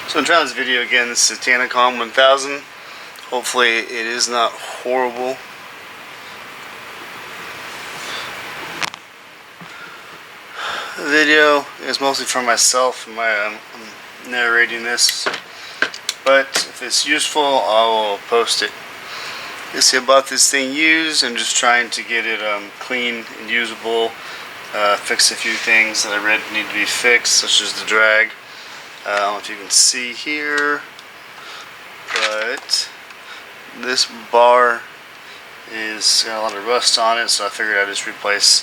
So I'm trying this video again. This is Tanacom 1000. Hopefully it is not horrible. The video is mostly for myself. I'm narrating this, but if it's useful, I will post it. You see, I bought this thing used. I'm just trying to get it clean and usable. Fix a few things that I read need to be fixed, such as the drag. I don't know if you can see here, but this bar is got a lot of rust on it, so I figured I'd just replace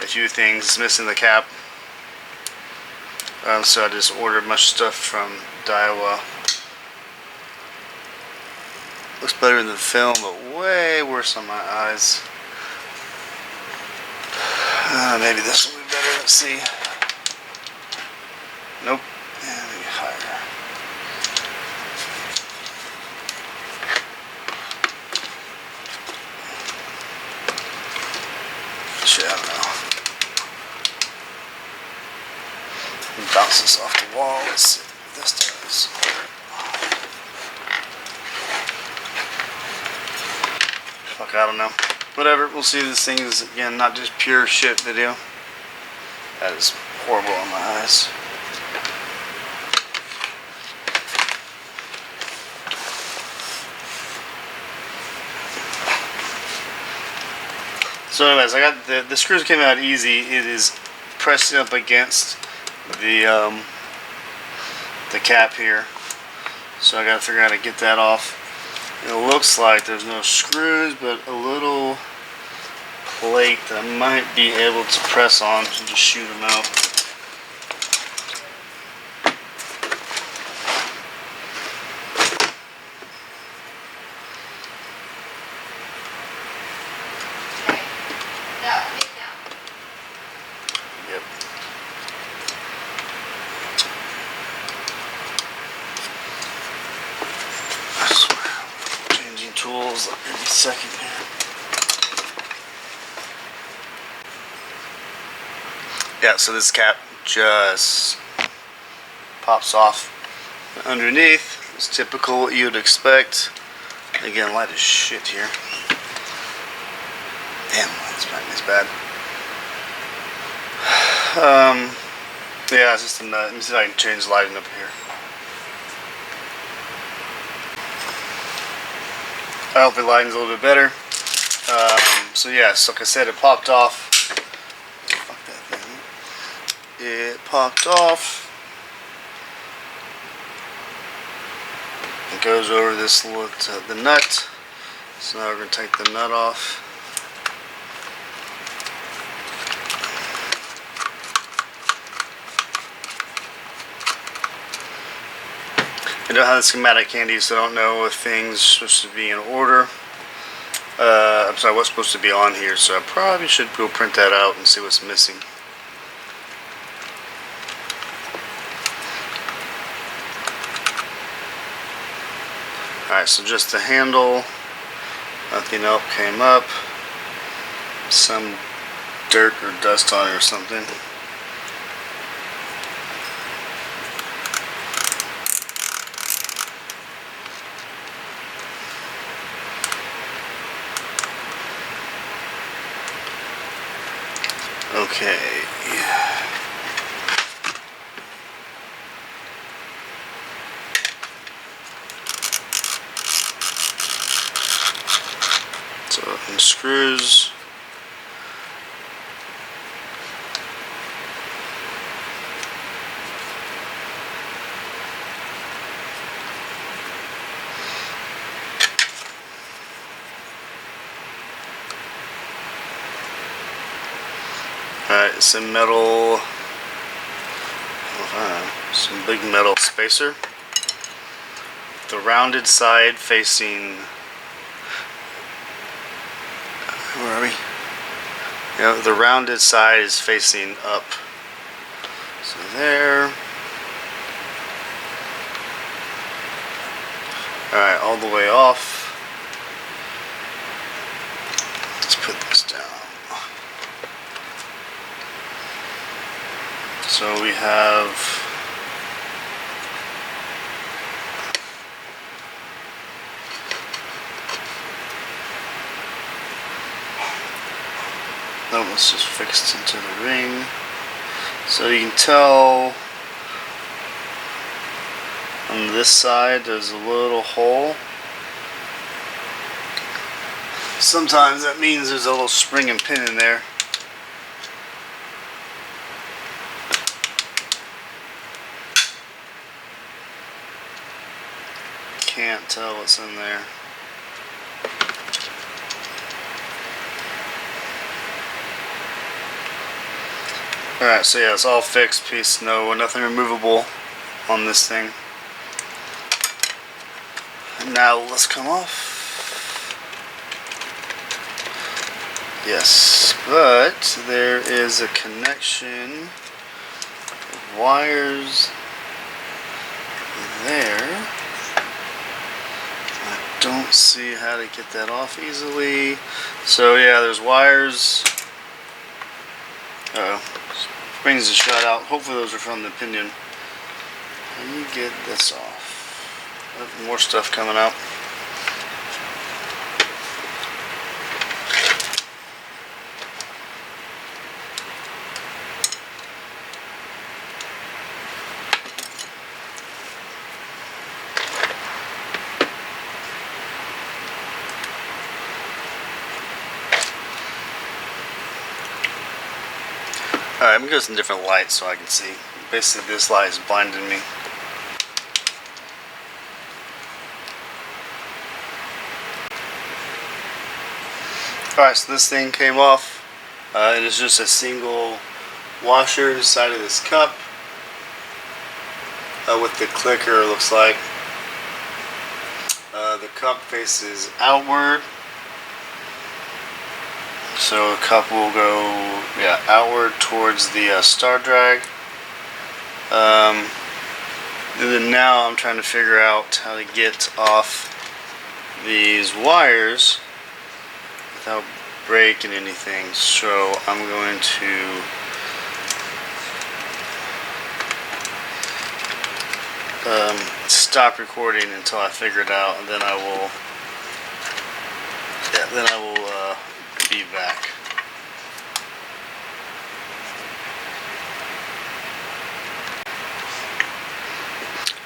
a few things. It's missing the cap, so I just ordered much stuff from Daiwa. Looks better in the film, but way worse on my eyes. Maybe this will be better. Let's see. Nope. Yeah, maybe higher. Shit, I don't know. Bounce this off the wall. Let's see what this does. Fuck, I don't know. Whatever, we'll see. This thing is, again, not just pure shit video. That is horrible on my eyes. So anyways, I got the screws came out easy. It is pressing up against the cap here, so I gotta figure out how to get that off. It looks like there's no screws, but a little plate that I might be able to press on and just shoot them out. Yep. I swear, changing tools every second here. Yeah, so this cap just pops off underneath. It's typical what you'd expect. Again, light as shit here. Damn, it's bad. Yeah, it's just a nut. Let me see if I can change the lighting up here. I hope the lighting's a little bit better. So yeah, so like I said, it popped off. Fuck that thing. It popped off. It goes over this little the nut. So now we're gonna take the nut off. I don't have the schematic handy, so I don't know if things are supposed to be in order. I'm sorry, what's supposed to be on here, so I probably should go print that out and see what's missing. Alright, so just the handle, nothing else came up. Some dirt or dust on it or something. Okay. So unscrews. Alright, some metal, some big metal spacer. The rounded side facing, where are we? Yeah, the rounded side is facing up. So there. Alright, all the way off. Let's put this down. So we have Nope, it's just fixed into the ring. So you can tell on this side there's a little hole. Sometimes that means there's a little spring and pin in there. Can't tell what's in there. Alright, so yeah, it's all fixed piece, nothing removable on this thing. Now let's come off. Yes, but there is a connection of wires there. I don't see how to get that off easily. So yeah, there's wires. Uh-oh. Springs are shot out. Hopefully those are from the pinion. Let me get this off. More stuff coming out. Alright, I'm going to go some different lights so I can see. Basically this light is blinding me. Alright, so this thing came off. It is just a single washer inside of this cup. With the clicker, it looks like. The cup faces outward. So the cup will go outward towards the star drag. And then now I'm trying to figure out how to get off these wires without breaking anything. So I'm going to stop recording until I figure it out, and then I will be back.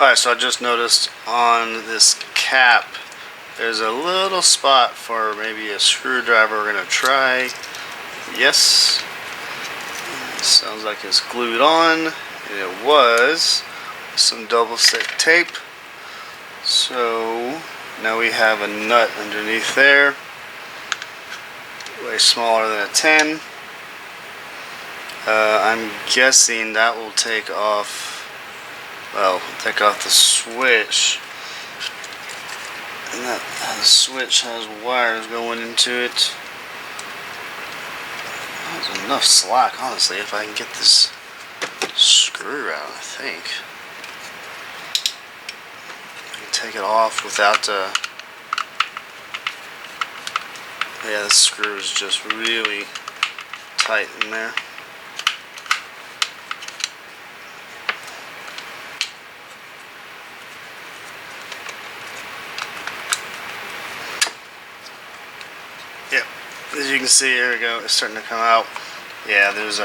Alright, so I just noticed on this cap there's a little spot for maybe a screwdriver we're going to try. Yes. Sounds like it's glued on. And it was. Some double stick tape. So now we have a nut underneath there. Way smaller than a 10. I'm guessing that will take off the switch. And that switch has wires going into it. There's enough slack, honestly, if I can get this screw out, I think. I can take it off without yeah, the screw is just really tight in there. Yep, as you can see, here we go, it's starting to come out. Yeah, there's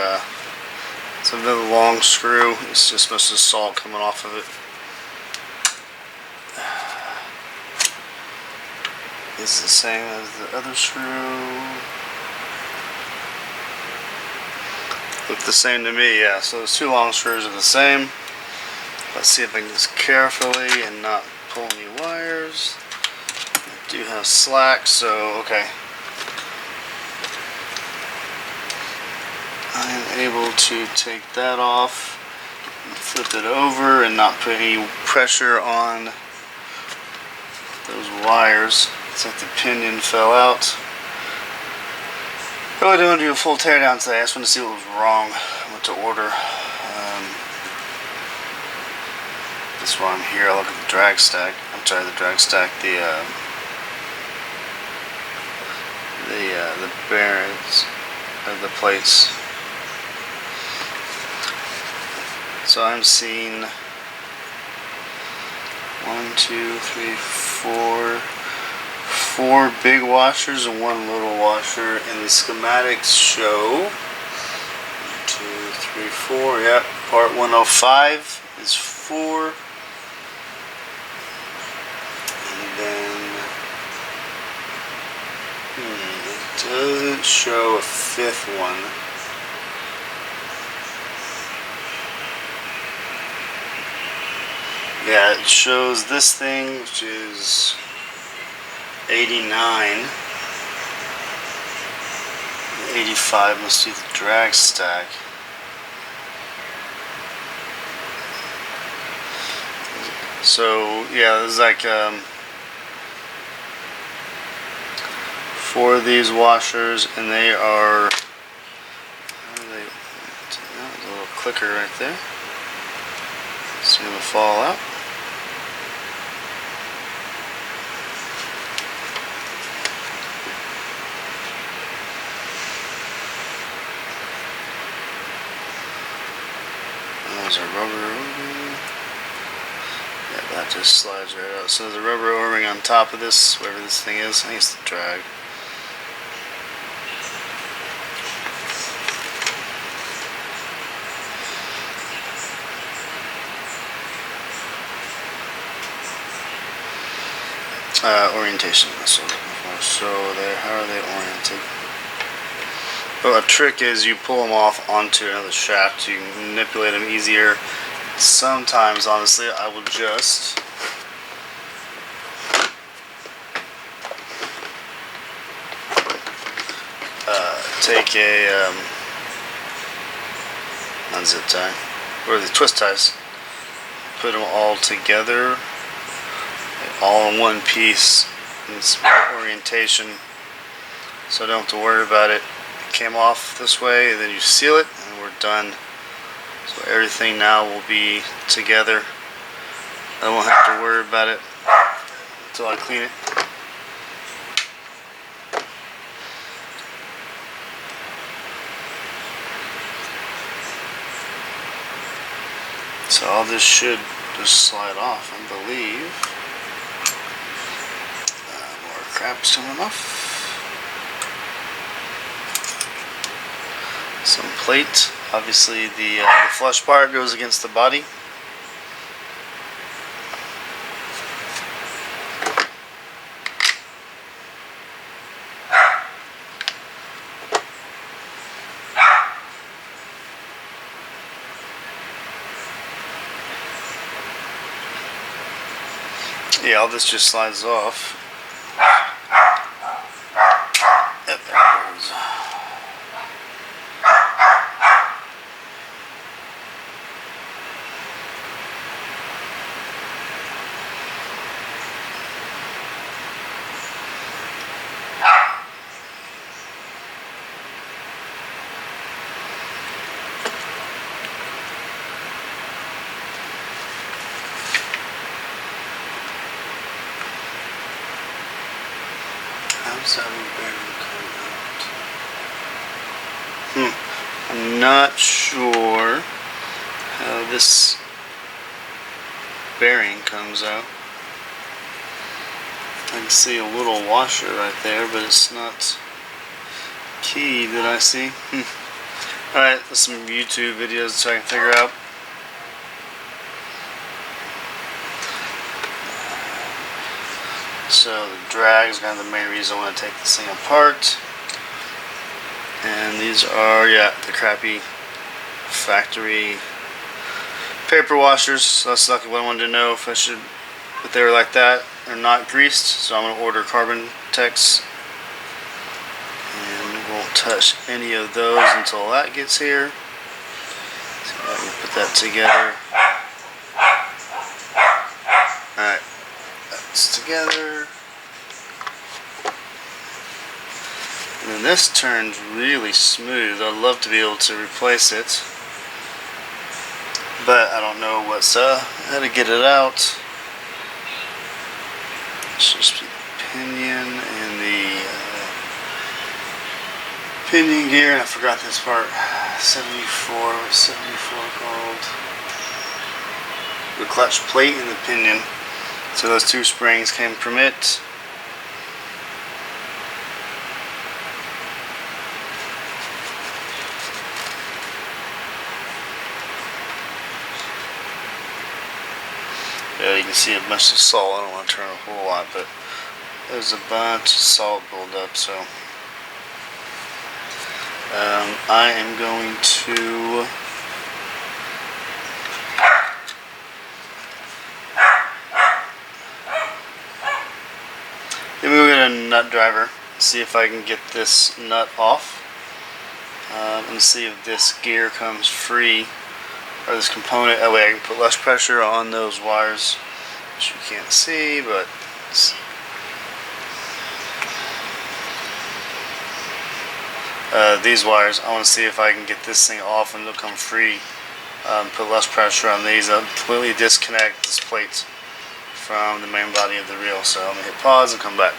it's another long screw. It's just supposed to salt coming off of it. It's the same as the other screw. Look the same to me, yeah. So those two long screws are the same. Let's see if I can just carefully and not pull any wires. I do have slack, so okay. I am able to take that off, flip it over, and not put any pressure on those wires. It's like the pinion fell out. I really don't want to do a full teardown today. I just want to see what was wrong, what to order. That's why I'm here. I look at the drag stack. I'm sorry, the drag stack. The bearings of the plates. So I'm seeing 1, 2, 3, 4 4 big washers and 1 little washer. In the schematics show 1, 2, 3, 4. Yep, part 105 is 4. And then it doesn't show a 5th one. Yeah, it shows this thing, which is 89. 85 must be the drag stack. So yeah, there's like 4 of these washers, and they are. How are they? There's a little clicker right there. It's gonna fall out. There's a rubber. Yeah, that just slides right out. So there's a rubber O-ring on top of this, whatever this thing is. I think it's the drag. Orientation, that's what I'm looking for. So how are they oriented? Well, a trick is you pull them off onto another shaft. You can manipulate them easier. Sometimes, honestly, I will just take a unzip tie, or the twist ties, put them all together, all in one piece. It's my orientation, so I don't have to worry about it. It came off this way, and then you seal it, and we're done. So everything now will be together. I won't have to worry about it until I clean it. So all this should just slide off, I believe. More crap's coming off. Some plate. Obviously the flush part goes against the body. Yeah, all this just slides off. Yep, there it goes. How's that bearing come out? I'm not sure how this bearing comes out. I can see a little washer right there, but it's not keyed that I see. Alright, there's some YouTube videos so I can figure out. So the drag is kind of the main reason I want to take this thing apart. And these are, yeah, the crappy factory paper washers. So that's like what I wanted to know, if they were like that or not greased. So I'm going to order Carbontex, and won't touch any of those until that gets here. So I can put that together. Alright, that's together. And then this turns really smooth. I'd love to be able to replace it, but I don't know how to get it out. It's just the pinion and the pinion gear, and I forgot this part. 74, what's 74 called? The clutch plate and the pinion. So those 2 springs can permit. Yeah, you can see a bunch of salt. I don't want to turn a whole lot, but there's a bunch of salt buildup, so I am going to let me go get a nut driver, see if I can get this nut off, and see if this gear comes free, or this component. That way I can put less pressure on those wires, which you can't see, but these wires, I want to see if I can get this thing off and it'll come free. Put less pressure on these. I'll completely disconnect this plate from the main body of the reel. So I'm going to hit pause and come back.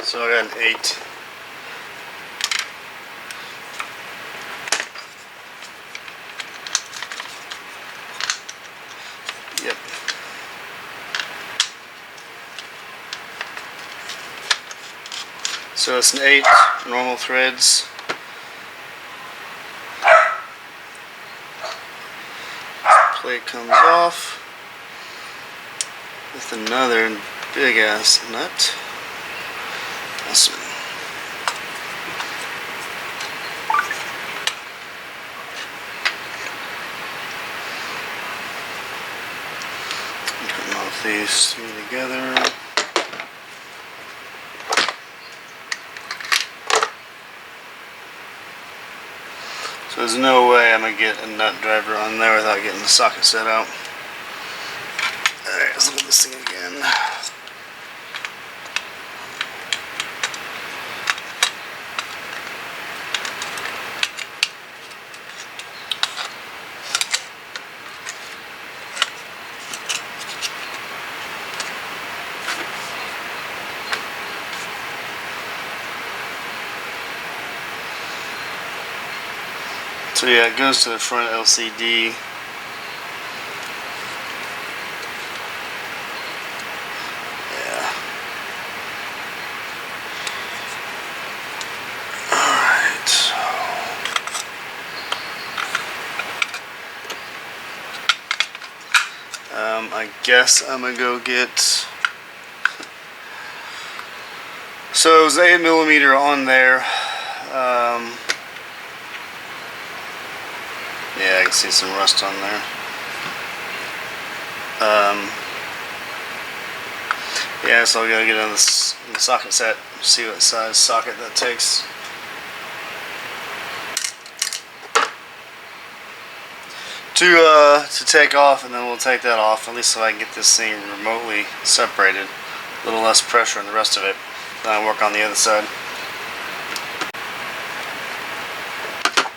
So I got an 8. Yep. So it's an 8 normal threads. Plate comes off with another big ass nut. Awesome. Putting off these three together. So there's no way I'm going to get a nut driver on there without getting the socket set out. Alright, let's look at this thing again. So yeah, it goes to the front LCD. Yeah. Alright, so I guess I'm gonna go get, so it was 8mm on there. Yeah, I can see some rust on there. Yeah, so I gotta get on the socket set, see what size socket that takes. To take off, and then we'll take that off, at least so I can get this thing remotely separated. A little less pressure on the rest of it. Then I'll work on the other side.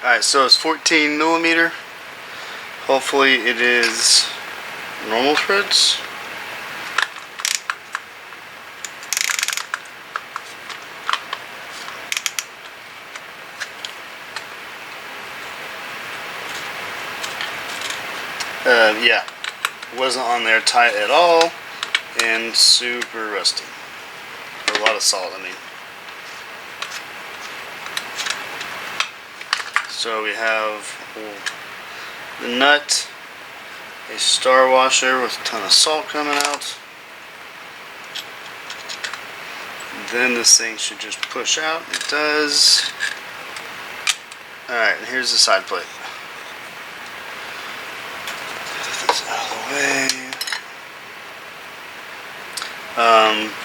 Alright, so it's 14mm. Hopefully it is normal threads. Yeah, wasn't on there tight at all, and super rusty. A lot of salt, I mean. So we have the nut, a star washer with a ton of salt coming out. Then this thing should just push out. It does. Alright, and here's the side plate. Get this out of the way.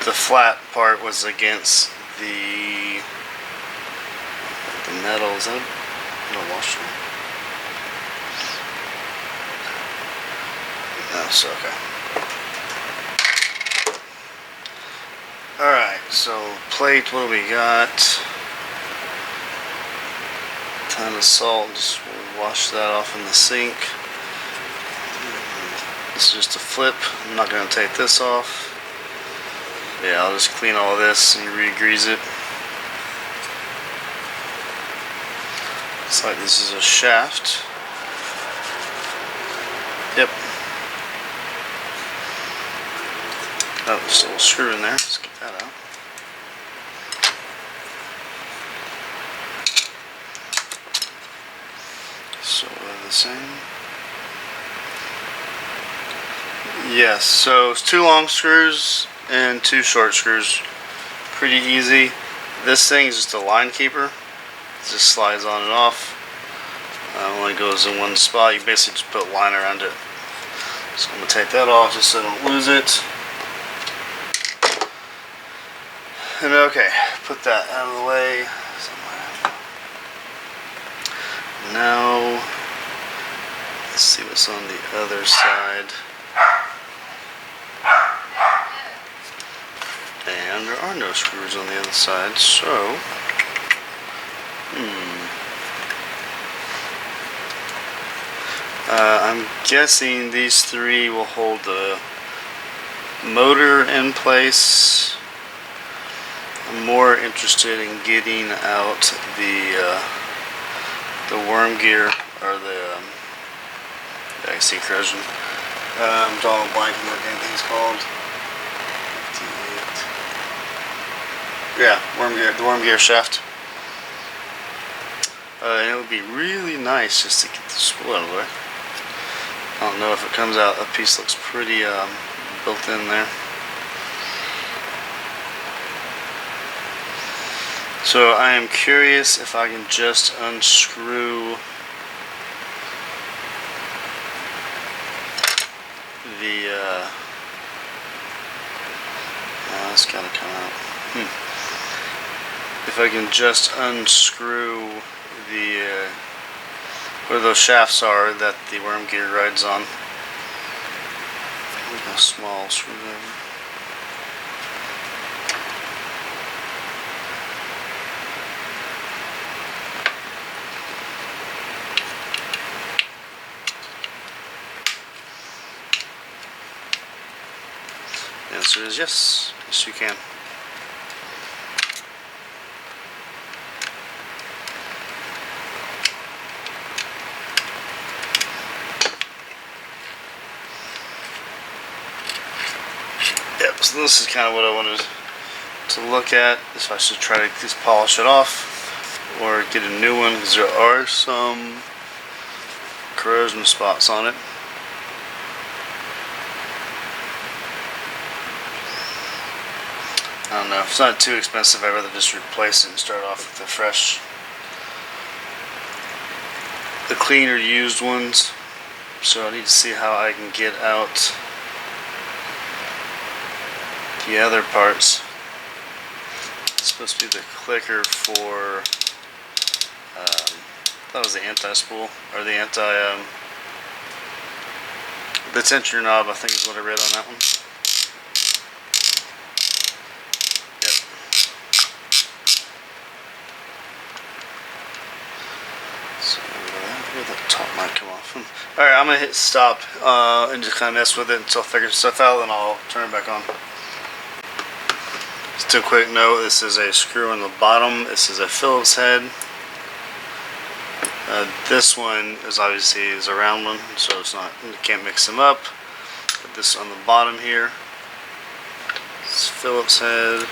The flat part was against the metal. Is that a washer? No, so okay. Alright, so plate, what do we got? Ton of salt, just wash that off in the sink. This is just a flip. I'm not going to take this off. Yeah, I'll just clean all this and re-grease it. Looks like this is a shaft. Yep. Oh, there's a little screw in there. Let's get that out. So they're the same. Yes, so it's 2 long screws and 2 short screws. Pretty easy. This thing is just a line keeper. It just slides on and off. Only goes in one spot. You basically just put a line around it. So I'm going to take that off just so I don't lose it. And okay, put that out of the way somewhere. Now, let's see what's on the other side. And there are no screws on the other side, so I'm guessing these 3 will hold the motor in place. I'm more interested in getting out the worm gear, or the I see corrosion. I'm drawing a blank on what the thing's called. Yeah, the worm gear shaft. And it would be really nice just to get the spool out of the way. I don't know if it comes out. That piece looks pretty built in there. So I am curious if I can just unscrew the that's gotta come out. If I can just unscrew the where those shafts are that the worm gear rides on with a small screwdriver. The answer is yes. Yes, you can. Yep, so this is kind of what I wanted to look at, if I should try to just polish it off or get a new one, because there are some corrosion spots on it. I don't know, if it's not too expensive, I'd rather just replace it and start off with the cleaner used ones. So I need to see how I can get out the other parts. It's supposed to be the clicker for that was the anti-spool, or the the tensioner knob, I think is what I read on that one. Yep. So where the top might come off. Alright, I'm gonna hit stop and just kind of mess with it until I figure stuff out, and I'll turn it back on. Just a quick note, this is a screw on the bottom. This is a Phillips head. This one is obviously a round one, so it's not, you can't mix them up. But this on the bottom here, it's Phillips head.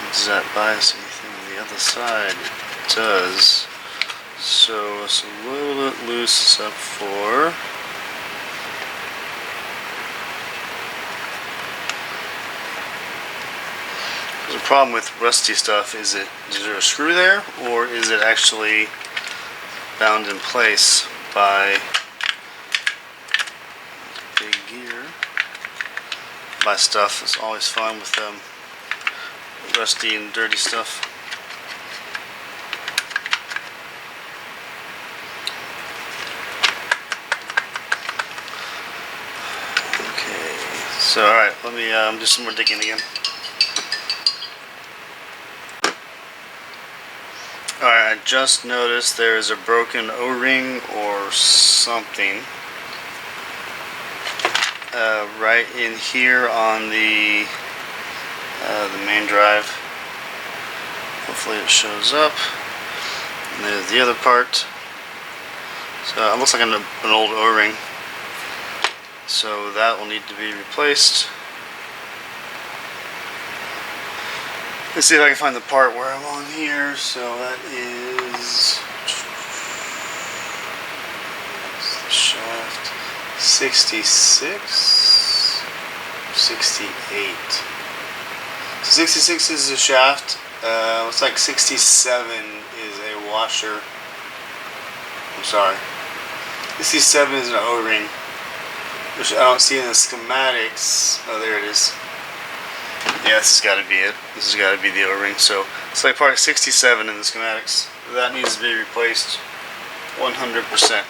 Does that bias anything on the other side? It does. So it's a little bit loose except for the problem with rusty stuff. Is there a screw there, or is it actually bound in place by big gear? By stuff. It's always fun with rusty and dirty stuff. Okay, so alright, let me do some more digging again. Alright, I just noticed there is a broken O-ring or something right in here on the main drive. Hopefully it shows up. And there's the other part. So it looks like an old O-ring. So that will need to be replaced. Let's see if I can find the part where I'm on here. So that is the shaft. 66, 68. So 66 is the shaft. Looks like 67 is a washer. I'm sorry. 67 is an O-ring, which I don't see in the schematics. Oh, there it is. Yeah, this has got to be it. This has got to be the O-ring. So it's like part 67 in the schematics. That needs to be replaced 100%.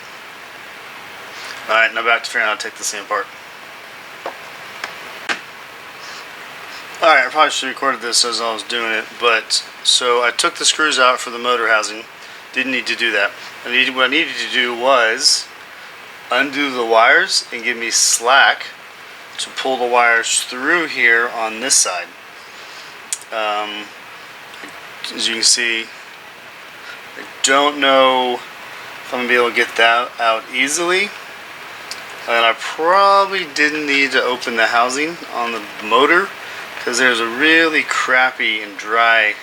Alright, now back to figuring out how to take this thing apart. Alright, I probably should have recorded this as I was doing it, but so I took the screws out for the motor housing. Didn't need to do that. What I needed to do was undo the wires and give me slack to pull the wires through here on this side. As you can see, I don't know if I'm going to be able to get that out easily. And I probably didn't need to open the housing on the motor because there's a really crappy and dry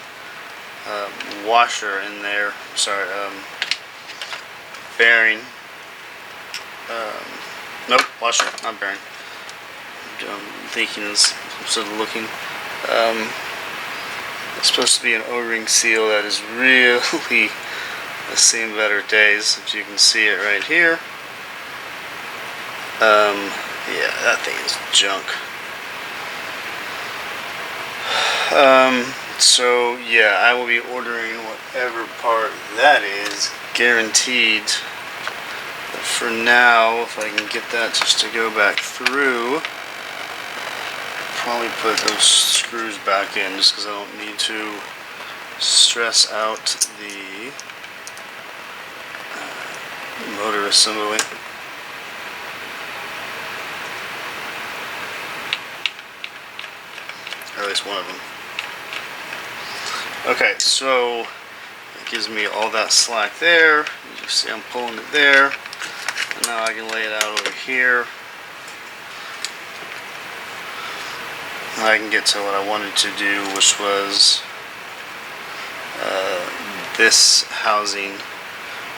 washer in there. Sorry, bearing. Nope, washer, not bearing. I'm thinking instead of looking. It's supposed to be an O-ring seal that is really seen better days. If you can see it right here. Yeah, that thing is junk. So yeah, I will be ordering whatever part that is, guaranteed. But for now, if I can get that just to go back through, probably put those screws back in just because I don't need to stress out the motor assembly. Or at least one of them. Okay, so it gives me all that slack there. You see I'm pulling it there. And now I can lay it out over here. And I can get to what I wanted to do, which was this housing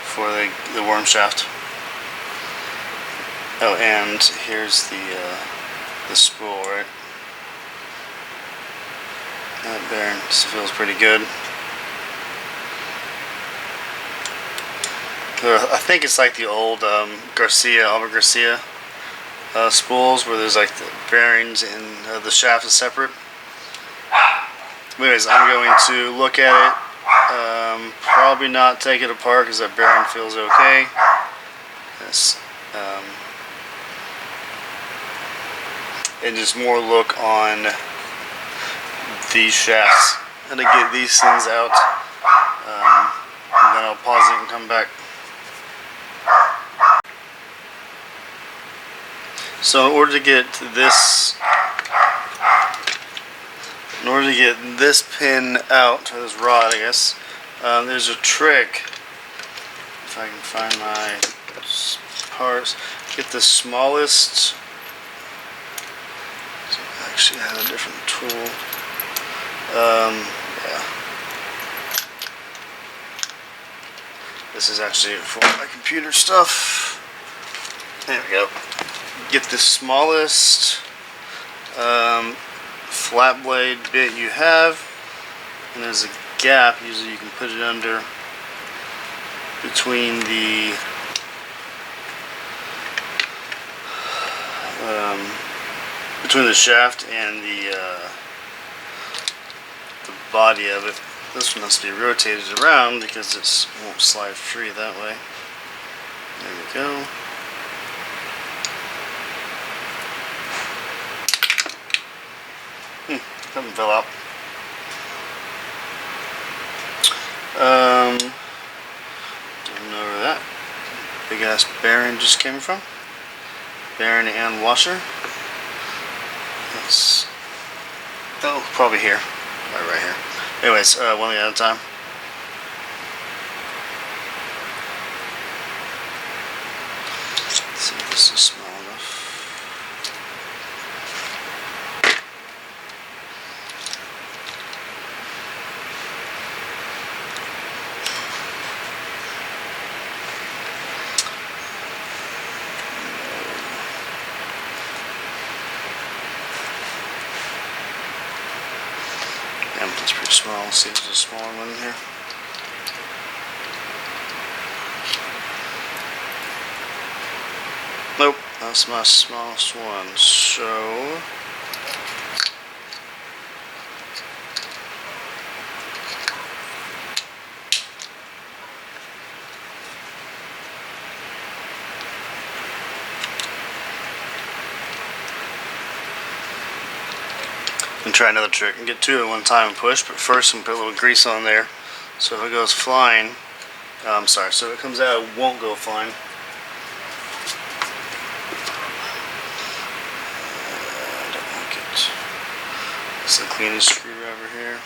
for the worm shaft. Oh, and here's the spool, right? That bearing feels pretty good. I think it's like the old Albert Garcia spools where there's like the bearings and the shaft is separate. Anyways, I'm going to look at it. Probably not take it apart because that bearing feels okay. Yes. And just more look on these shafts and to get these things out, and then I'll pause it and come back. So in order to get this pin out, or this rod I guess, there's a trick. If I can find my parts, get the smallest. Actually I have a different tool. Yeah. This is actually for my computer stuff. There we go. Get the smallest flat blade bit you have, and there's a gap. Usually you can put it under between the shaft and the body of it. This one has to be rotated around because it won't slide free that way. There we go. Something fell out. Don't know where that big ass bearing just came from. Bearing and washer. That's, oh, probably here. Right here. Anyways, one thing at a time. Let's see if this is small enough. That's pretty small. Let's see if there's a smaller one in here. Nope, that's my smallest one. So and try another trick and get two at one time and push, but first I'm gonna put a little grease on there so if it goes flying, so if it comes out, it won't go flying. I don't like it. It's the cleanest screwdriver here.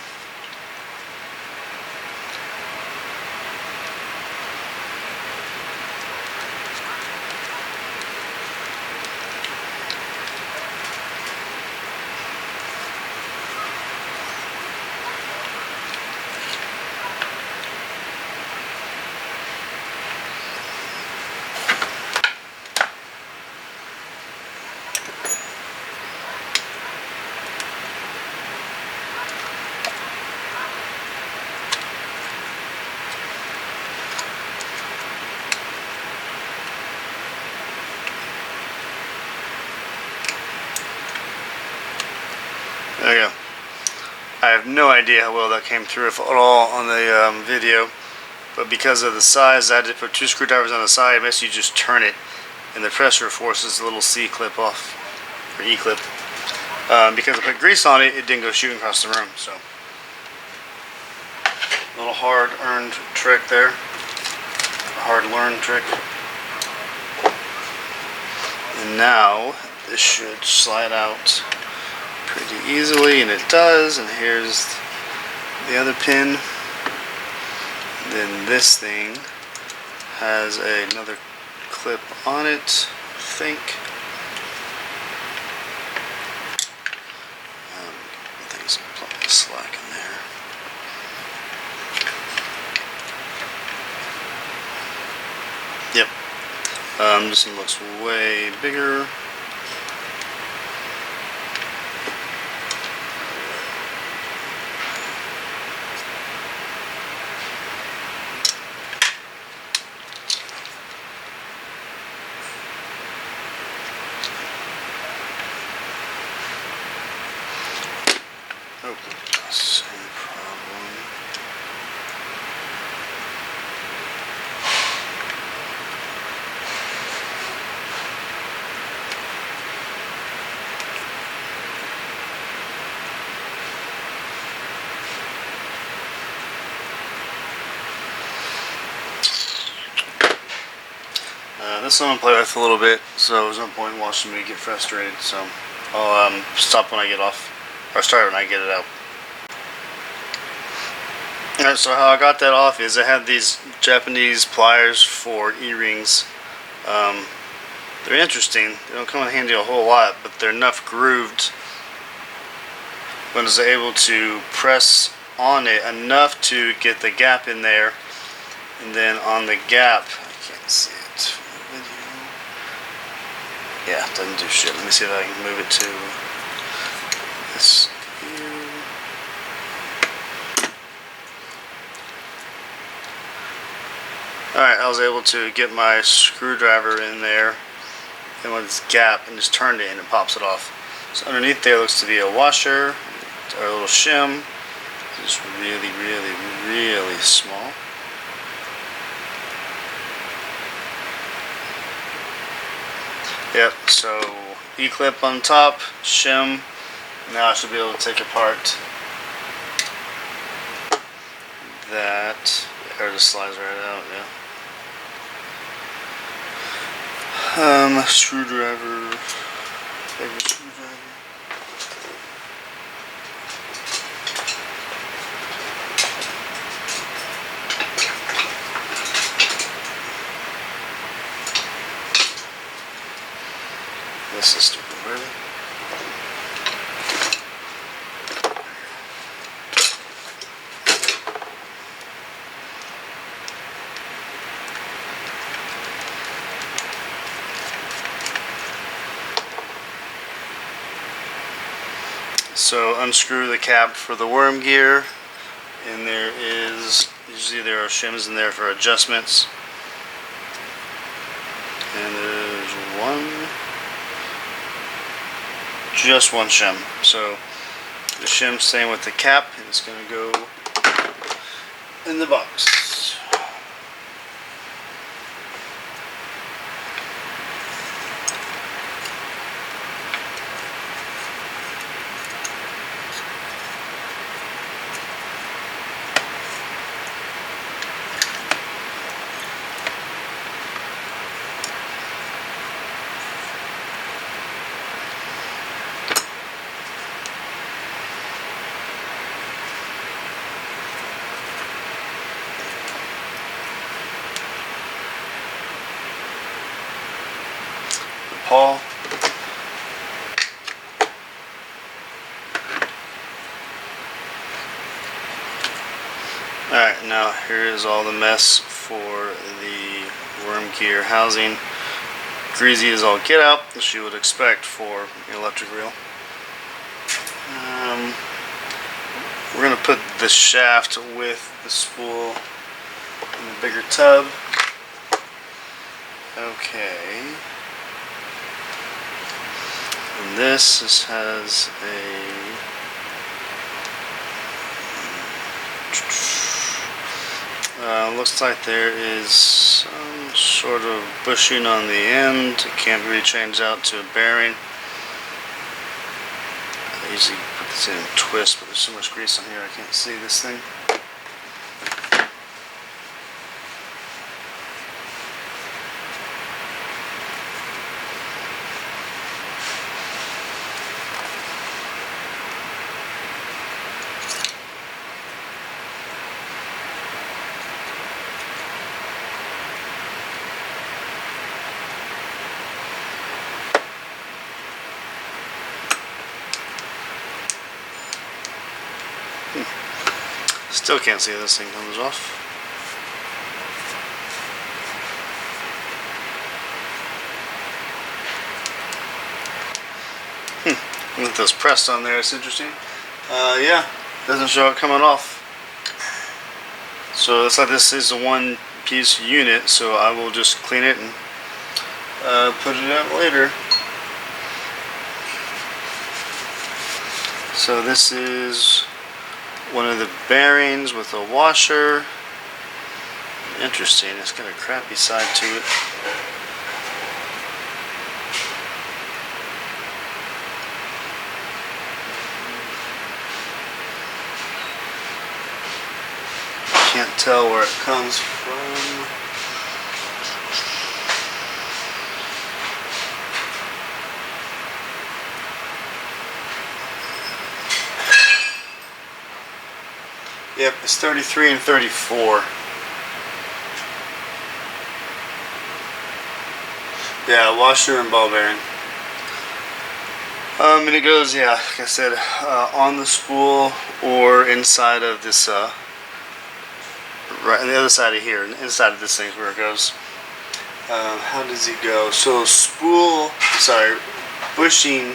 There you go. I have no idea how well that came through, if at all, on the video, but because of the size, I had to put two screwdrivers on the side. Basically, you just turn it, and the pressure forces the little C clip off, or E clip. Because I put grease on it, it didn't go shooting across the room. So, a little hard-earned trick there, hard-learned trick. And now this should slide out pretty easily, and it does. And here's the other pin. Then this thing has another clip on it, I think. I think it's plenty of slack in there. Yep. This one looks way bigger. Oh, same problem. This one I'll play with a little bit, so there's no point in watching me get frustrated, so I'll stop when I get off, or start when I get it out. Alright, so how I got that off is I had these Japanese pliers for E-rings. They're interesting. They don't come in handy a whole lot, but they're enough grooved when I was able to press on it enough to get the gap in there, and then on the gap, I can't see it. Yeah, it doesn't do shit. Let me see if I can move it to this here. Alright, I was able to get my screwdriver in there and with this gap and just turned it and it pops it off. So underneath there looks to be a washer or a little shim. It's really, really, really small. Yep, so E-clip on top, shim. Now I should be able to take apart that. Or just slides right out, yeah. Screwdriver. Favorite screwdriver. This is stupid, really. So unscrew the cap for the worm gear, and there are shims in there for adjustments. And there's just one shim. So the shim staying with the cap, and it's going to go in the box. Pawl. Alright, now here is all the mess for the worm gear housing. Greasy as all get out, as you would expect for an electric reel. We're going to put the shaft with the spool in the bigger tub. Okay. And this has a looks like there is some sort of bushing on the end. It can't really change out to a bearing. I usually put this in a twist, but there's so much grease on here I can't see this thing. Still can't see how this thing comes off. With this pressed on there, it's interesting. Yeah, doesn't show it coming off. So it's like this is a one piece unit, so I will just clean it and put it out later. So this is one of the bearings with a washer. Interesting, it's got a crappy side to it. Can't tell where it comes from. Yep, it's 33 and 34. Yeah, washer and ball bearing. And it goes, yeah, like I said, on the spool or inside of this, right on the other side of here, inside of this thing is where it goes. How does it go? So bushing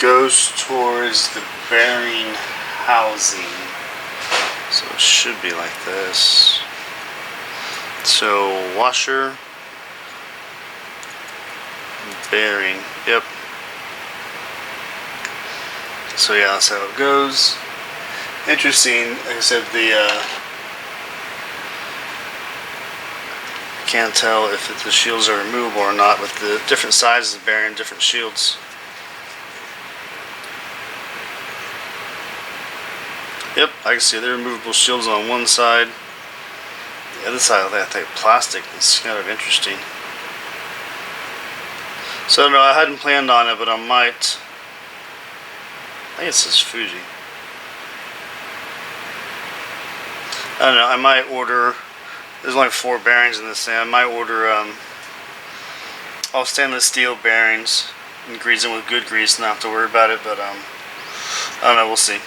goes towards the bearing housing, so it should be like this. So washer, bearing, yep. So yeah, that's how it goes. Interesting, like I said, can't tell if the shields are removable or not with the different sizes of bearing, different shields. Yep, I can see the removable shields on one side. The other side of that thing, plastic. It's kind of interesting. So no, I hadn't planned on it, but I might. I think it says Fuji. I don't know. I might order. There's only 4 bearings in this thing. I might order all stainless steel bearings and grease them with good grease, and not have to worry about it. But I don't know. We'll see.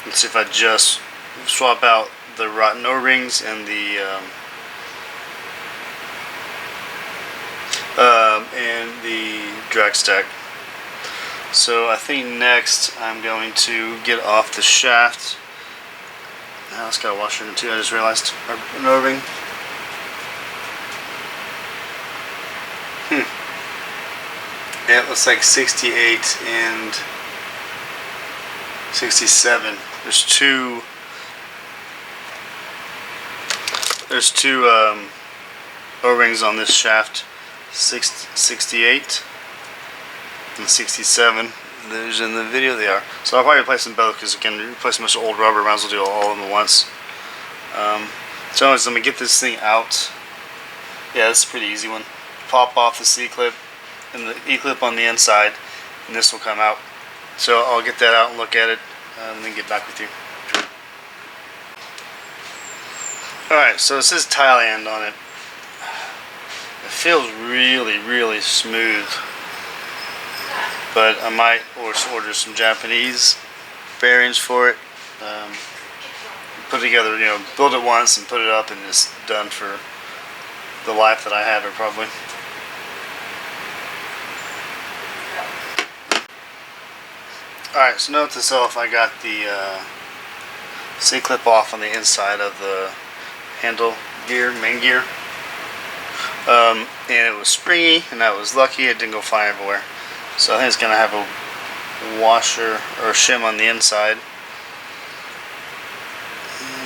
Let's see if I just swap out the rotten O-rings and the drag stack. So I think next I'm going to get off the shaft. Now it's got a washer in it too, I just realized. An O-ring. Yeah, it looks like 68 and 67. There's two O-rings on this shaft. 68 and 67. There's in the video they are. So I'll probably replace them both because again, replacing a bunch of old rubber, might as well do all of them at once. So anyways, let me get this thing out. Yeah, this is a pretty easy one. Pop off the C-clip and the E-clip on the inside, and this will come out. So I'll get that out and look at it, and then get back with you. Alright, so it says Thailand on it. It feels really, really smooth. But I might order some Japanese bearings for it. Put it together, you know, build it once and put it up, and it's done for the life that I have it probably. Alright, so note to self, I got the C-clip off on the inside of the handle gear, main gear. And it was springy, and I was lucky it didn't go flying everywhere. So I think it's going to have a washer or a shim on the inside.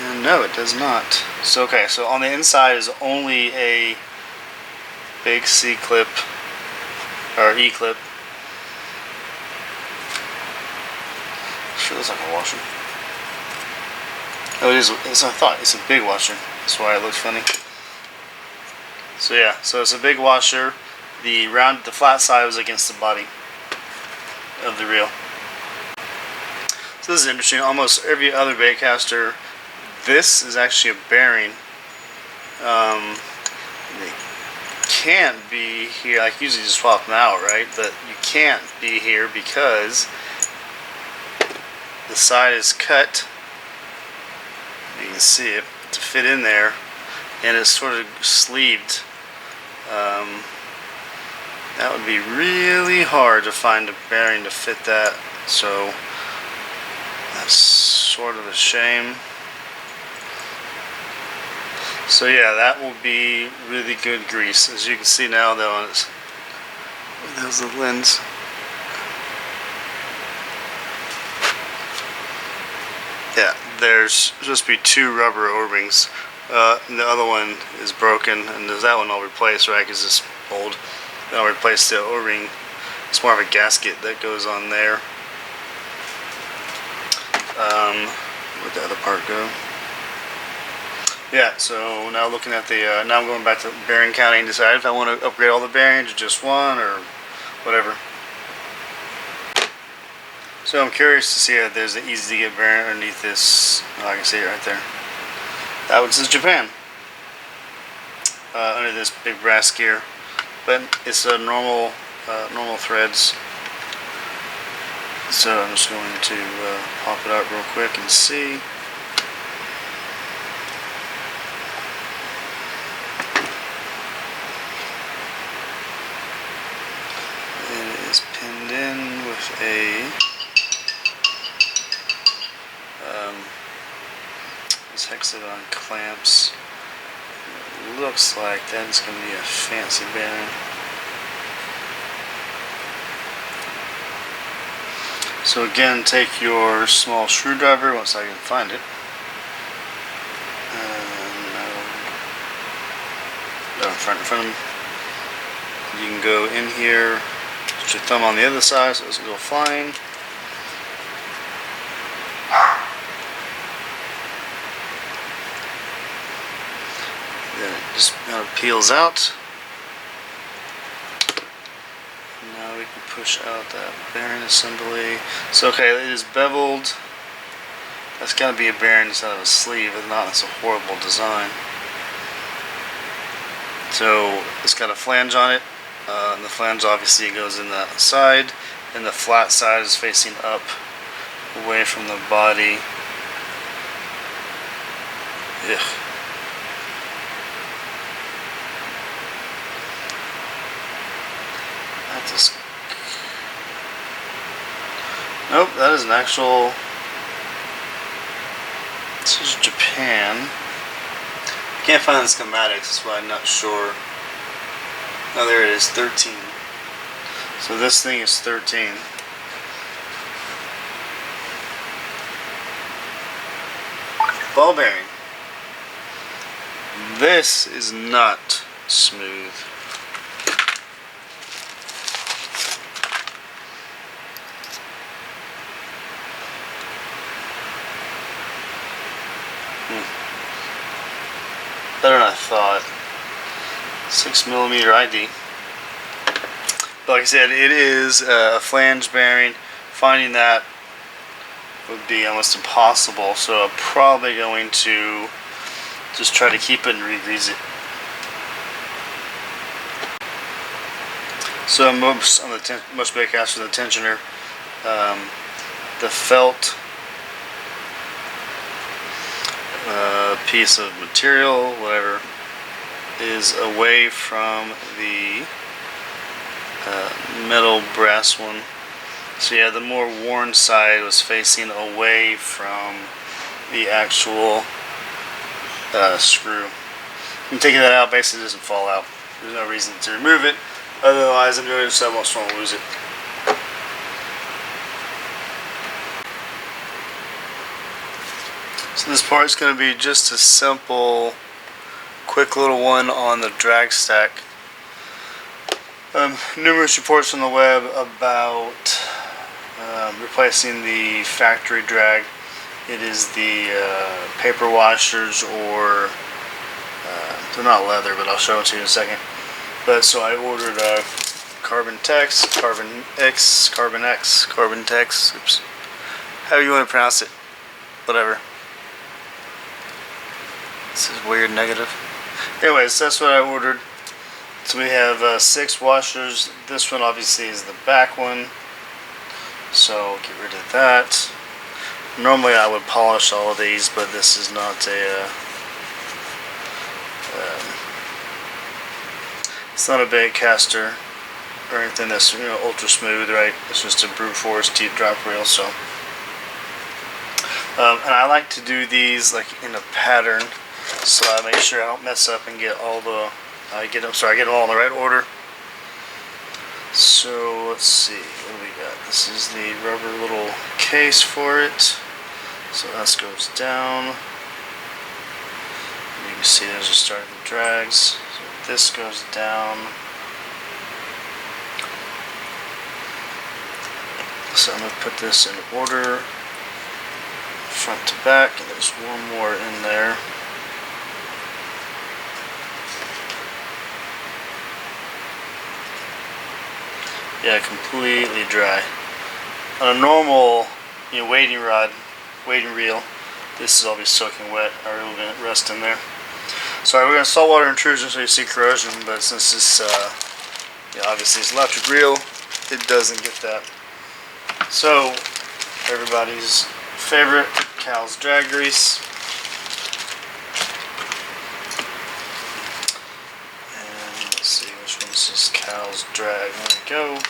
And no, it does not. So okay, so on the inside is only a big C-clip or E-clip. Sure looks like a washer. Oh, it is. It's, I thought it's a big washer. That's why it looks funny. So yeah, so it's a big washer. The flat side was against the body of the reel. So this is interesting. Almost every other baitcaster, this is actually a bearing. They can't be here. I usually just swap them out, right? But you can't be here because the side is cut. You can see it to fit in there, and it's sort of sleeved. That would be really hard to find a bearing to fit that, so that's sort of a shame. So yeah, that will be really good grease. As you can see now though, there's the lens. Yeah, there's supposed to be two rubber O-rings. And the other one is broken, and there's that one I'll replace, right, because it's old. Then I'll replace the O-ring. It's more of a gasket that goes on there. Where'd the other part go? Yeah, so now looking at the, now I'm going back to bearing counting, decide if I want to upgrade all the bearings or just one or whatever. So I'm curious to see if there's an easy to get bearing underneath this. Oh, I can see it right there. That one says Japan. Under this big brass gear. But it's a normal threads. So I'm just going to pop it out real quick and see. It is pinned in with a this hexagon clamps. It looks like that is going to be a fancy bearing. So again, take your small screwdriver once I can find it. In front of them. You can go in here, put your thumb on the other side so it doesn't go flying. Then it just kind of peels out. Now we can push out that bearing assembly. So okay, it is beveled. That's got to be a bearing instead of a sleeve. If not, it's a horrible design. So it's got a flange on it. And the flange obviously goes in the side, and the flat side is facing up away from the body. Ugh. Nope, that is an actual. This is Japan. I can't find the schematics, that's why I'm not sure. Oh, there it is, 13. So this thing is 13. Ball bearing. This is not smooth. Better than I thought. 6mm ID. But like I said, it is a flange bearing. Finding that would be almost impossible, so I'm probably going to just try to keep it and re-grease it. So most on the most big cast with the tensioner, the felt piece of material, whatever, is away from the metal brass one. So yeah, the more worn side was facing away from the actual screw. I'm taking that out, basically it doesn't fall out. There's no reason to remove it. Otherwise I'm doing it so I won't lose it. So this part's going to be just a simple, quick little one on the drag stack. Numerous reports on the web about replacing the factory drag. It is the paper washers, or they're not leather, but I'll show it to you in a second. But so I ordered Carbontex, Carbontex, oops, however you want to pronounce it, whatever. This is weird negative. Anyways, that's what I ordered. So we have 6 washers. This one obviously is the back one, so get rid of that. Normally I would polish all of these, but this is not a it's not a bait caster or anything that's ultra smooth, right? It's just a brute force teeth drop reel. So and I like to do these like in a pattern, so I make sure I don't mess up and get all the I get them all in the right order. So let's see, what do we got? This is the rubber little case for it. So that goes down. You can see there's a start of the drags. So this goes down. So I'm going to put this in order, front to back, and there's one more in there. Yeah, completely dry. On a normal wading reel, this is always soaking wet. I really didn't rest in there. Sorry, we're going to saltwater intrusion so you see corrosion, but since this obviously it's electric reel, it doesn't get that. So everybody's favorite, Cal's drag grease. And let's see which one this is. Cal's drag. There we go.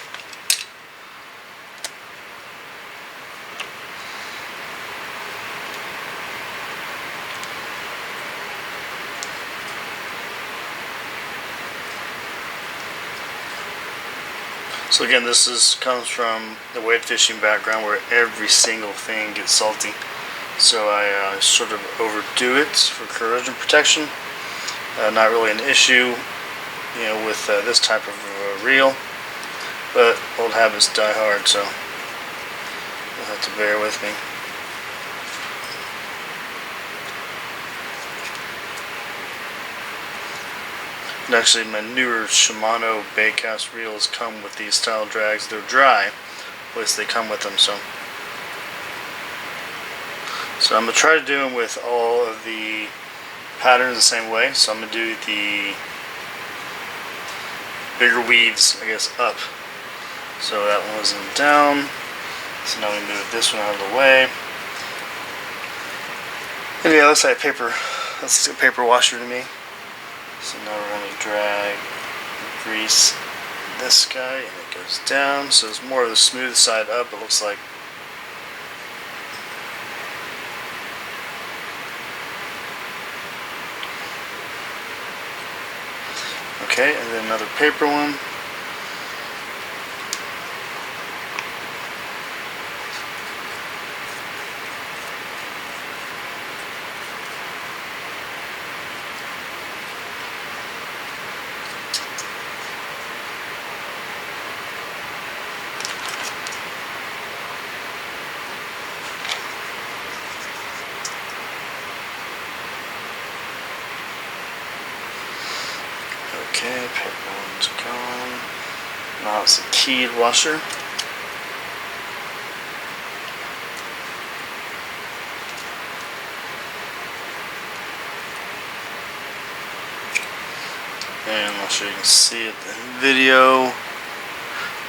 So again, this comes from the wade fishing background where every single thing gets salty. So I sort of overdo it for corrosion protection. Not really an issue, with this type of reel, but old habits die hard, so you'll have to bear with me. And actually, my newer Shimano baitcast reels come with these style drags. They're dry, at least they come with them. So I'm going to try to do them with all of the patterns the same way. So I'm going to do the bigger weaves, I guess, up. So that one was down. So now we move this one out of the way. And yeah, looks like paper. That's a paper washer to me. So now we're going to drag and grease this guy, and it goes down. So it's more of the smooth side up, it looks like. Okay, and then another paper one. Okay, paper one's gone. Now it's a keyed washer. And I'm sure you can see it in the video,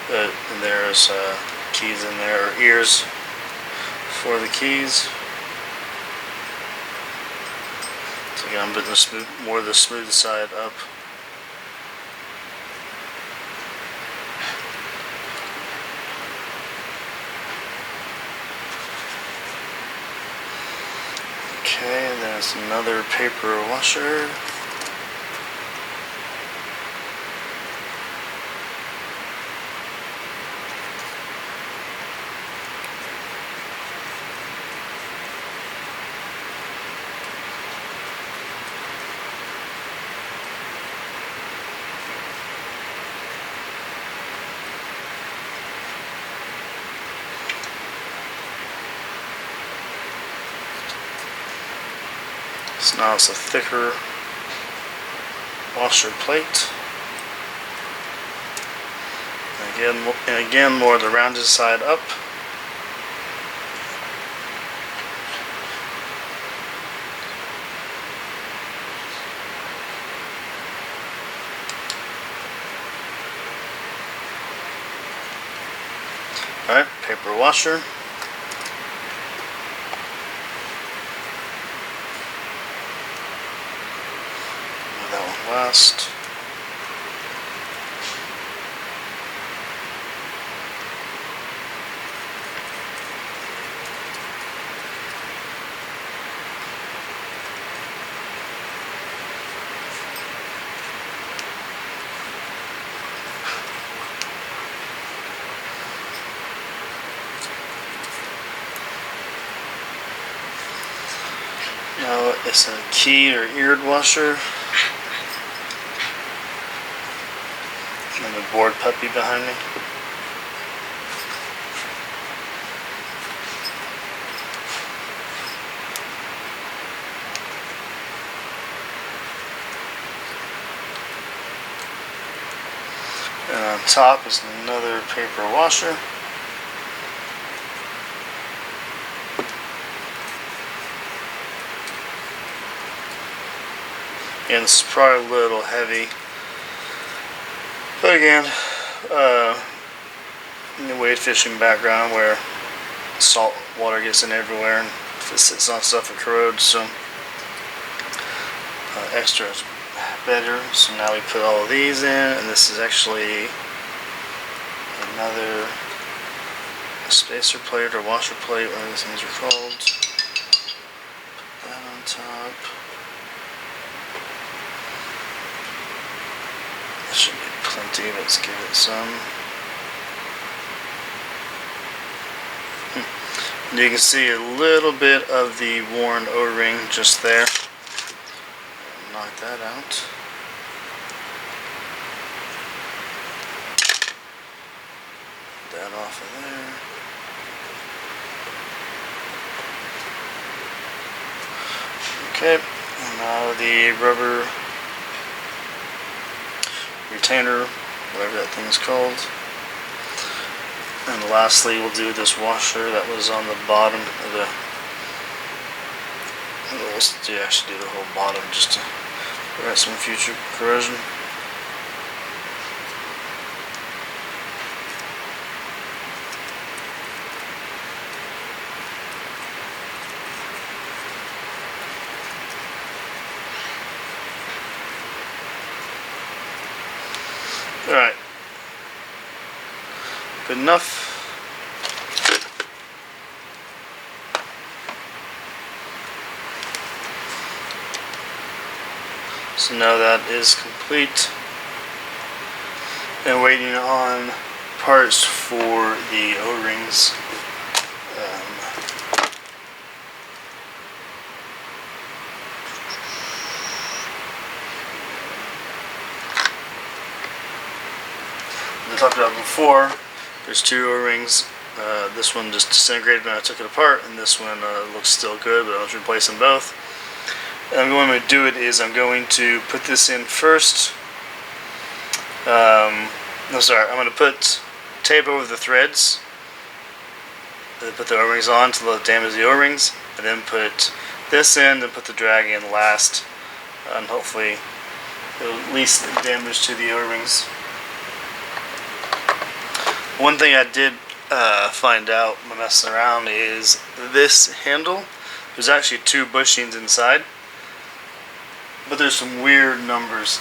but there's keys in there, or ears for the keys. So again, I'm putting more of the smooth side up. Okay, and there's another paper washer. So now it's a thicker washer plate. And again, more of the rounded side up. Alright, paper washer. That one last. Now it's a keyed or eared washer. And the board puppy behind me. And on top is another paper washer. And this is probably a little heavy. But again, in the wade fishing background where salt water gets in everywhere, and if it sits on stuff it corrodes, so extra is better. So now we put all of these in, and this is actually another spacer plate or washer plate, whatever these things are called. Put that on top. That should be plenty. Let's give it some. And you can see a little bit of the worn O-ring just there. Knock that out. That off of there. Okay, and now the rubber retainer, whatever that thing is called. And lastly, we'll do this washer that was on the bottom of the. We'll actually do the whole bottom just to prevent some future corrosion. Alright. Good enough. So now that is complete. and waiting on parts for the O-rings. I talked about before, there's two O-rings. This one just disintegrated when I took it apart, and this one looks still good, but I'll just replace them both. And the way I'm going to do it is I'm going to put this in first. I'm going to put tape over the threads, and then put the O-rings on to let it damage the O-rings, and then put this in, then put the drag in last, and hopefully it'll at least damage to the O-rings. One thing I did find out by messing around is this handle, there's actually two bushings inside, but there's some weird numbers.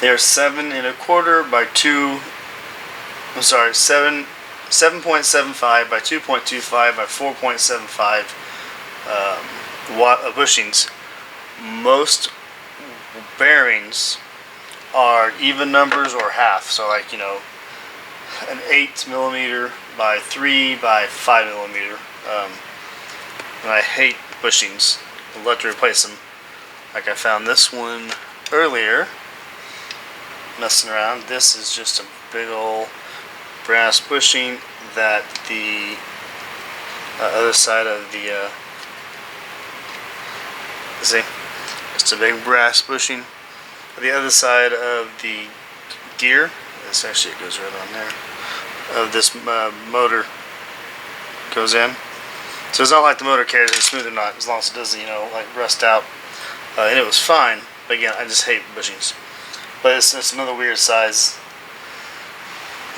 They are 7 1/4 by 7.75 by 2.25 by 4.75 bushings. Most bearings are even numbers or half, so like, you know, an 8mm by 3 by 5mm. And I hate bushings. I'd love to replace them. Like I found this one earlier, messing around. This is just a big old brass bushing that the other side of the see, it's a big brass bushing. The other side of the gear, this actually it goes right on there, of this motor goes in. So it's not like the motor cares if it's smooth or not, as long as it doesn't, you know, like rust out. And it was fine, but again, I just hate bushings. But it's another weird size.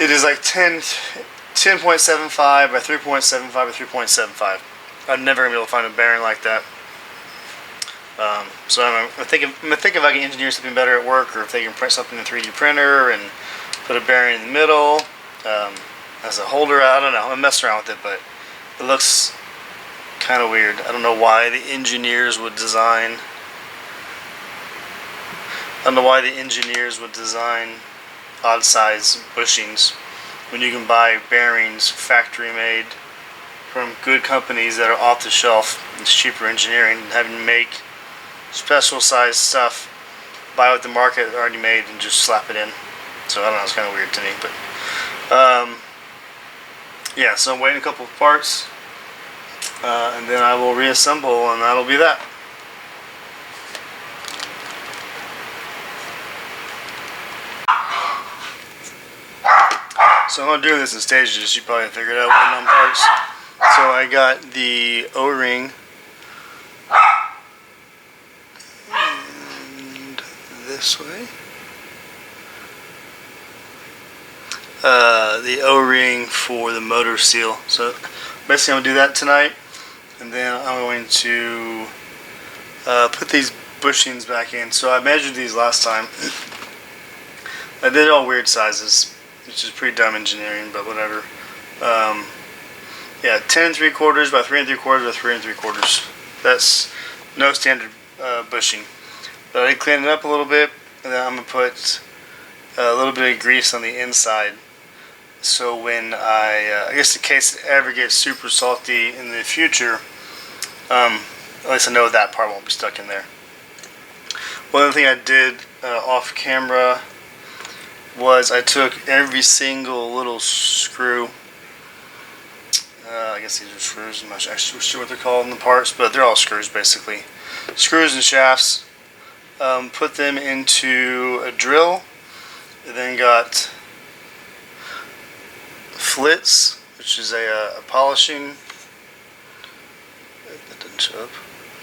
It is like 10.75 by 3.75 by 3.75. I'm never gonna be able to find a bearing like that. So I'm thinking if I can engineer something better at work, or if they can print something in a 3D printer and put a bearing in the middle as a holder. I don't know. I'm messing around with it, but it looks kind of weird. I don't know why the engineers would design. Odd size bushings when you can buy bearings factory made from good companies that are off the shelf. It's cheaper engineering than having to make special size stuff, buy what the market already made and just slap it in. So I don't know, it's kind of weird to me, but yeah, so I'm waiting a couple of parts, and then I will reassemble, and that'll be that. So I'm going to do this in stages. You probably figured out what on parts. So I got the O-ring and this way. The O-ring for the motor seal. So basically I'm going to do that tonight, and then I'm going to put these bushings back in. So I measured these last time. I did all weird sizes, which is pretty dumb engineering, but whatever. Yeah, 10 3/4 by 3 3/4 by 3 3/4. That's no standard bushing. But I cleaned it up a little bit, and then I'm going to put a little bit of grease on the inside. So when I guess in case it ever gets super salty in the future, at least I know that part won't be stuck in there. One other thing I did off camera was I took every single little screw. I guess these are screws. I'm not actually sure what they're called in the parts, but they're all screws basically. Screws and shafts. Put them into a drill. And then got flits, which is a polishing. That didn't show up.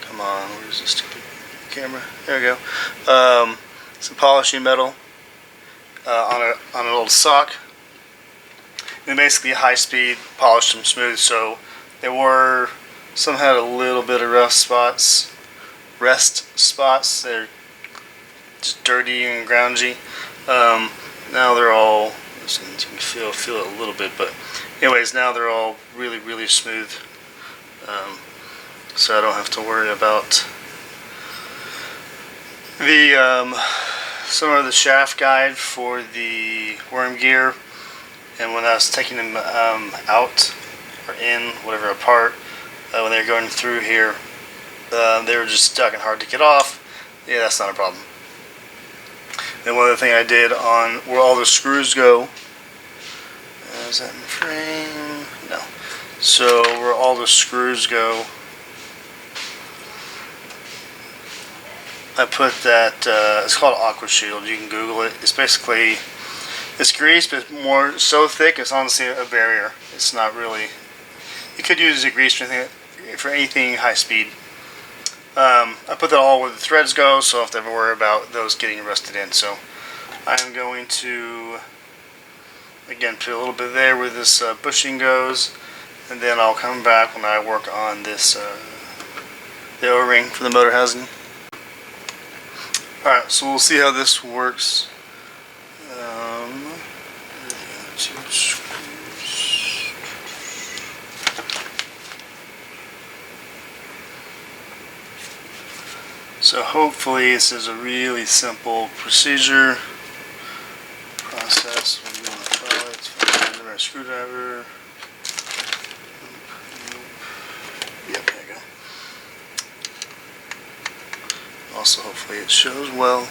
Come on, where's this stupid camera? There we go. Some polishing metal. On an old sock, and basically high speed polished them smooth. So they were, some had a little bit of rest spots. They're just dirty and groundy. Now they're all, you can feel it a little bit, but anyways, now they're all really smooth. So I don't have to worry about the some of the shaft guide for the worm gear, and when I was taking them out or in, whatever, apart, when they were going through here, they were just stuck and hard to get off. Yeah, that's not a problem. Then one other thing I did on where all the screws go, is that in the frame? No. So where all the screws go, I put that, it's called Aqua Shield. You can Google it. It's basically, it's grease, but it's more so thick, it's honestly a barrier. It's not really, you could use a grease for anything high speed. I put that all where the threads go, so I don't have to ever worry about those getting rusted in. So I'm going to, again, put a little bit there where this bushing goes, and then I'll come back when I work on this, the O-ring for the motor housing. Alright, so we'll see how this works. Two screws. So hopefully this is a really simple process. We're going to follow it. Find my screwdriver. Yep, there you go. Also, hopefully it shows well.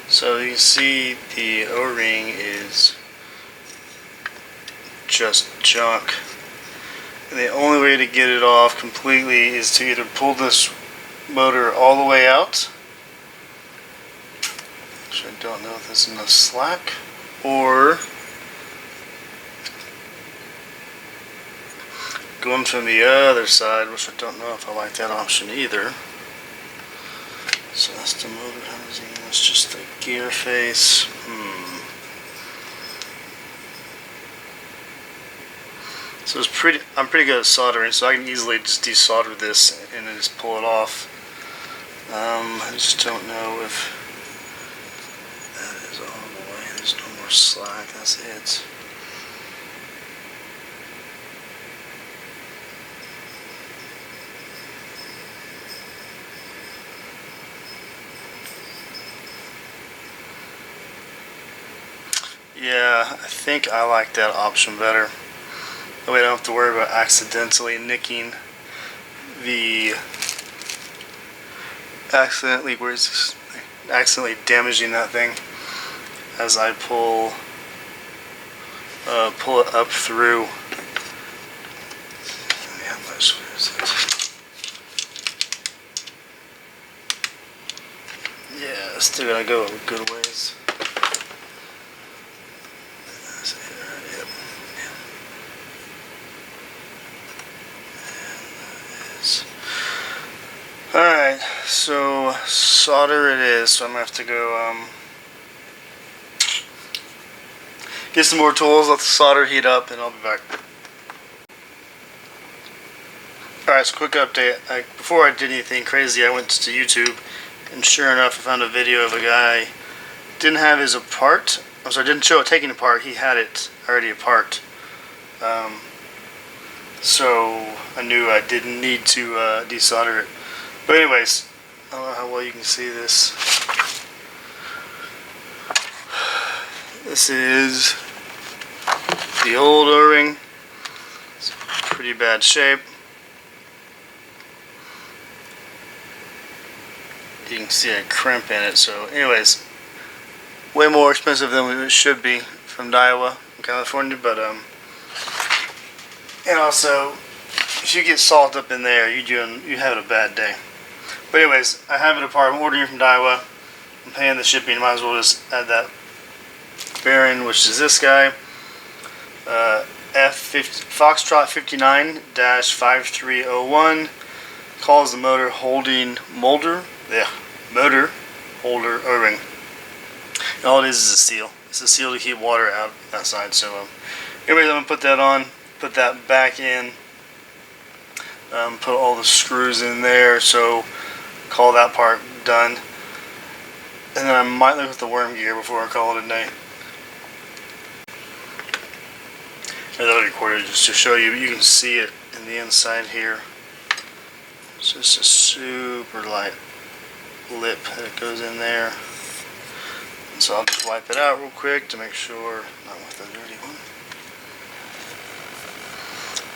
So you can see the O-ring is just junk. And the only way to get it off completely is to either pull this motor all the way out. Actually, I don't know if there's enough slack, or going from the other side, which I don't know if I like that option either. So that's the motor housing, that's just the gear face. So I'm pretty good at soldering, so I can easily just desolder this and then just pull it off. I just don't know if that is all the way. There's no more slack. That's it. Yeah, I think I like that option better. That way I don't have to worry about accidentally nicking the accidentally damaging that thing as I pull it up through. How much is it? Yeah, it's still gonna go a good ways. Alright, so solder it is, so I'm going to have to go get some more tools, let the solder heat up, and I'll be back. Alright, so quick update. Before I did anything crazy, I went to YouTube, and sure enough I found a video of a guy, didn't have his apart, so I didn't show it taking apart, he had it already apart. So I knew I didn't need to desolder it. But anyways, I don't know how well you can see this. This is the old O-ring. It's in pretty bad shape. You can see a crimp in it. So anyways, way more expensive than it should be from Daiwa in California. But and also, if you get salt up in there, you having a bad day. But anyways, I have it apart. I'm ordering from Daiwa. I'm paying the shipping. Might as well just add that bearing, which is this guy. Foxtrot 59-5301. Calls the motor holding motor holder O-ring. And all it is a seal. It's a seal to keep water out outside. So anyways, I'm gonna put that on. Put that back in. Put all the screws in there. So call that part done, and then I might look at the worm gear before I call it a day. I thought I recorded just to show you, but you can see it in the inside here. It's just a super light lip that goes in there. And so I'll just wipe it out real quick to make sure, not with the dirty one,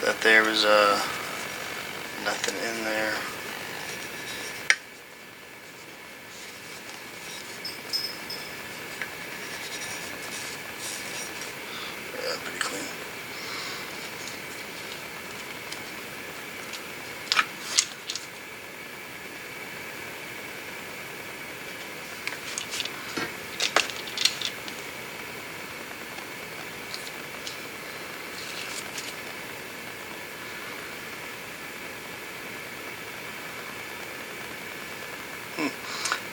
that there was nothing in there. Yeah, pretty clean.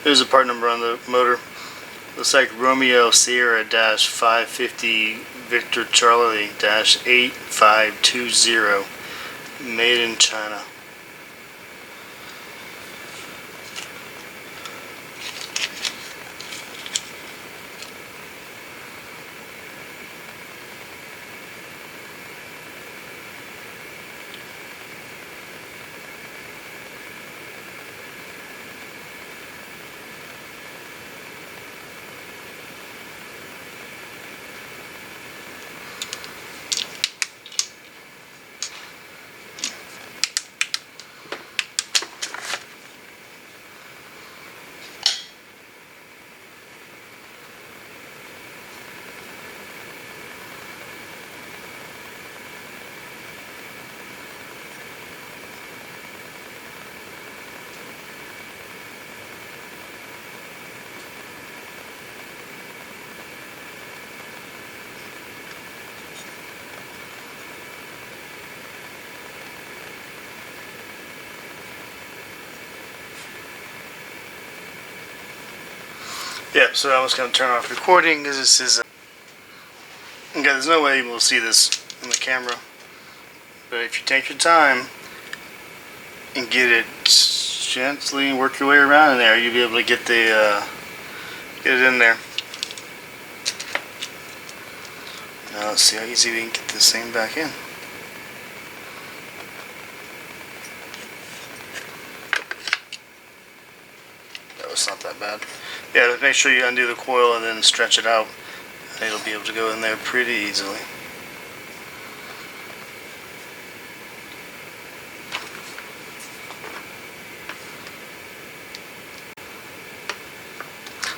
There's a part number on the motor. Looks like Romeo Sierra -550 Victor Charlie -8520, made in China. Yeah, so I was going to turn off recording because this is okay, there's no way we'll see this in the camera, but if you take your time and get it gently and work your way around in there, you'll be able to get the get it in there. Now let's see how easy we can get this thing back in. That was not that bad. Yeah, make sure you undo the coil and then stretch it out, and it'll be able to go in there pretty easily.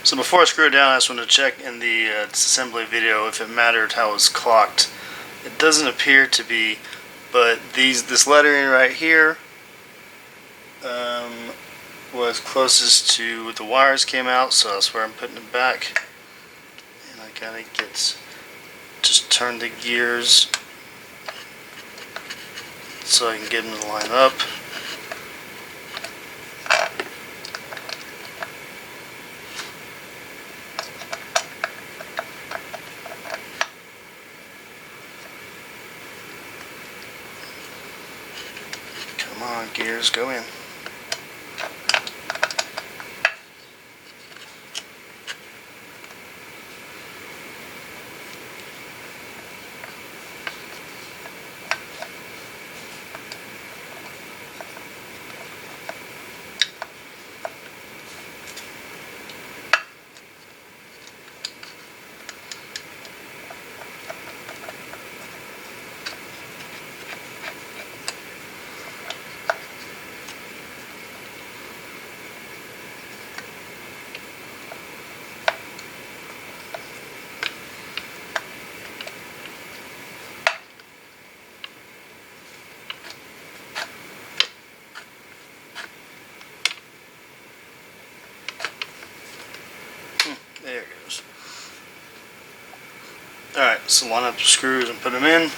So before I screw it down, I just want to check in the disassembly video if it mattered how it was clocked. It doesn't appear to be, but this lettering right here was closest to what the wires came out, so that's where I'm putting it back. And I gotta just turn the gears so I can get them to line up. Come on, gears, go in. There it goes. Alright, so line up the screws and put them in.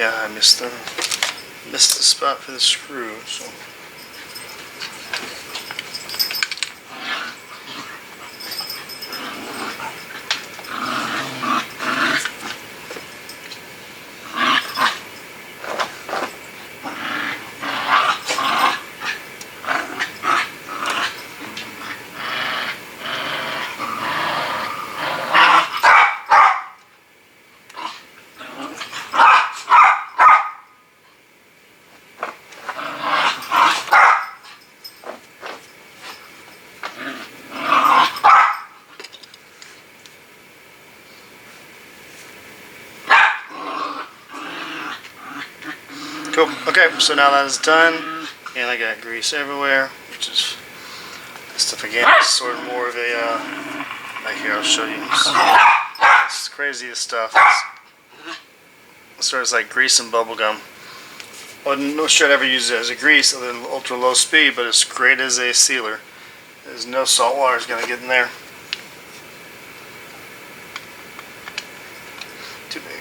yeah, I missed the spot for the screw. So. Cool. Okay, so now that is done, and I got grease everywhere, which is stuff again. It's sort of more of a right here. I'll show you. It's the craziest stuff. It's sort of like grease and bubble gum. I wasn't sure I'd ever use it as a grease other than ultra low speed, but it's great as a sealer. There's no salt water is going to get in there. Too big.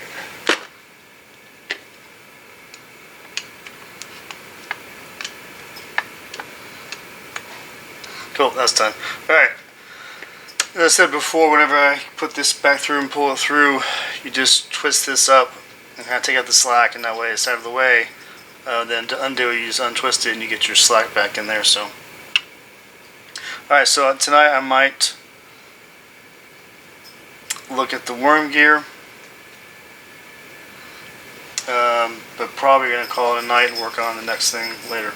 Cool, that's done. Alright. As I said before, whenever I put this back through and pull it through, you just twist this up and kind of take out the slack, and that way it's out of the way. Then to undo it, you just untwist it and you get your slack back in there. So, alright, so tonight I might look at the worm gear, but probably going to call it a night and work on the next thing later.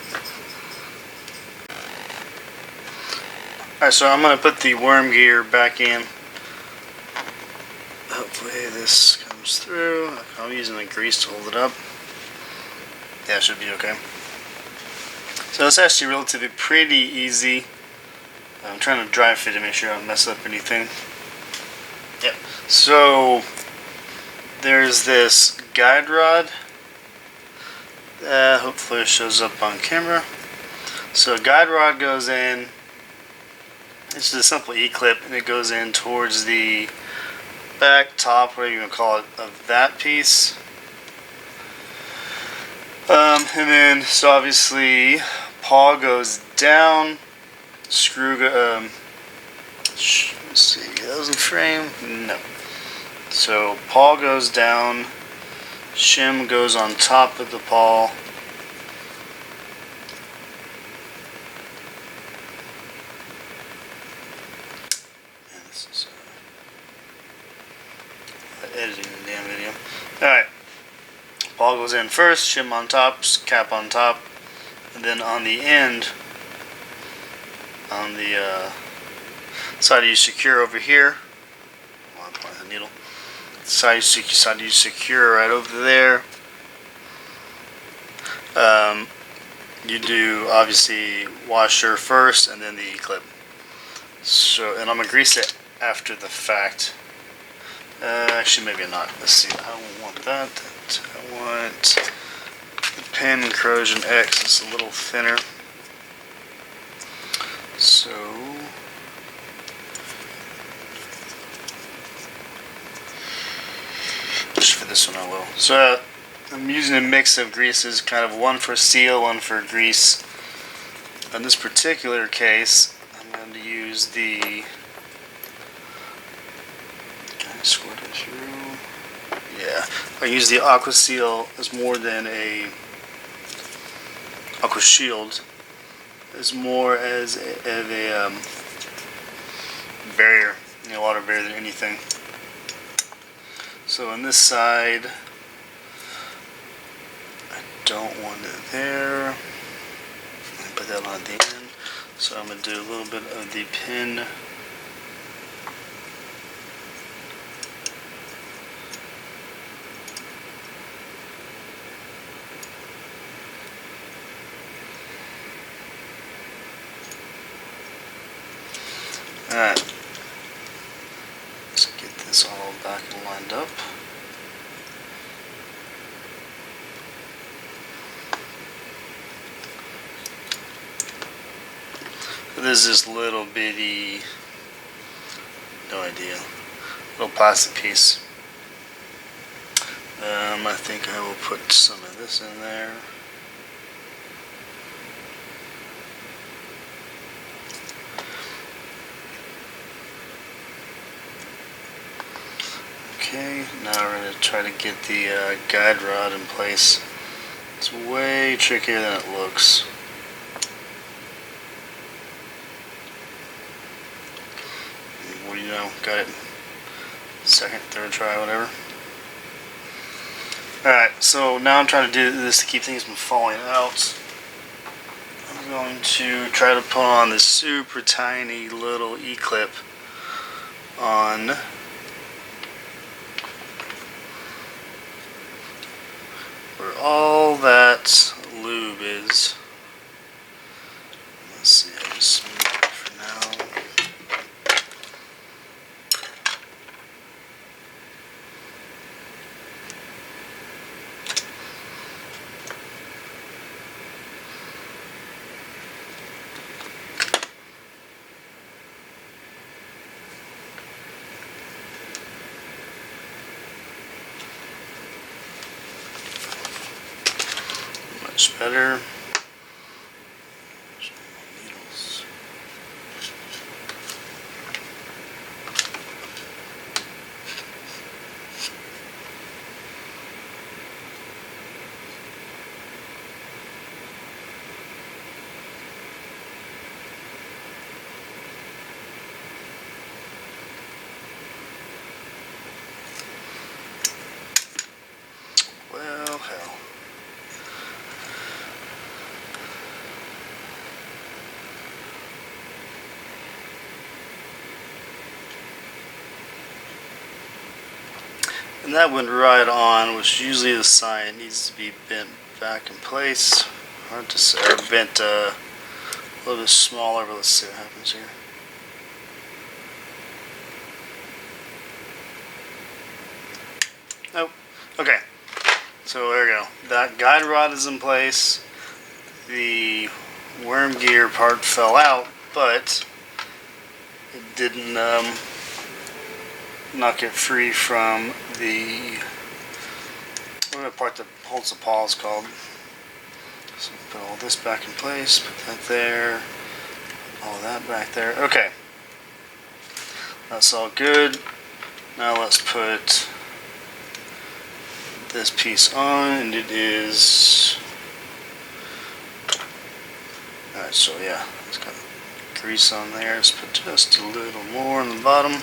Alright, so I'm going to put the worm gear back in. Hopefully this comes through. I'm using the grease to hold it up. Yeah, it should be okay. So it's actually relatively pretty easy. I'm trying to dry fit to make sure I don't mess up anything. Yep. So there's this guide rod. Hopefully it shows up on camera. So a guide rod goes in. It's just a simple E-clip, and it goes in towards the back, top, whatever you want to call it, of that piece. And then, so obviously, pawl goes down, screw, let's see, that was in frame? No. So, pawl goes down, shim goes on top of the pawl. Editing the damn video. Alright. Pawl goes in first, shim on top, cap on top, and then on the end, on the side you secure over here. I'll point the needle. Side you secure right over there. You do obviously washer first, and then the clip. So, and I'm gonna grease it after the fact. Actually, maybe not. Let's see. I don't want that. I want the pin corrosion X. It's a little thinner. So just for this one, I will. So I'm using a mix of greases, kind of one for seal, one for grease. In this particular case, I'm going to use the. Squirt it through. Yeah, I use the Aqua Seal as more than a Aqua Shield. As more as a barrier, water barrier than anything. So on this side, I don't want it there. I put that on the end. So I'm going to do a little bit of the pin. Alright, let's get this all back and lined up. There's this little bitty, no idea, little plastic piece. I think I will put some of this in there. Okay, now we're going to try to get the guide rod in place. It's way trickier than it looks. What do you know? Got it. Second, third try, whatever. Alright, so now I'm trying to do this to keep things from falling out. I'm going to try to put on this super tiny little E-clip on where all that lube is. Let's see, I'll just smooth it for now. Much better. Needles. Well, hell. And that went right on, which usually the sign needs to be bent back in place. Hard to say, or bent a little bit smaller, but let's see what happens here. Nope. Okay. So there we go. That guide rod is in place. The worm gear part fell out, but it didn't knock it free from the whatever part that holds the pawl is called. So put all this back in place, put that there, all that back there. Okay, that's all good. Now let's put this piece on, and it is alright. So yeah, it's got grease on there. Let's put just a little more on the bottom.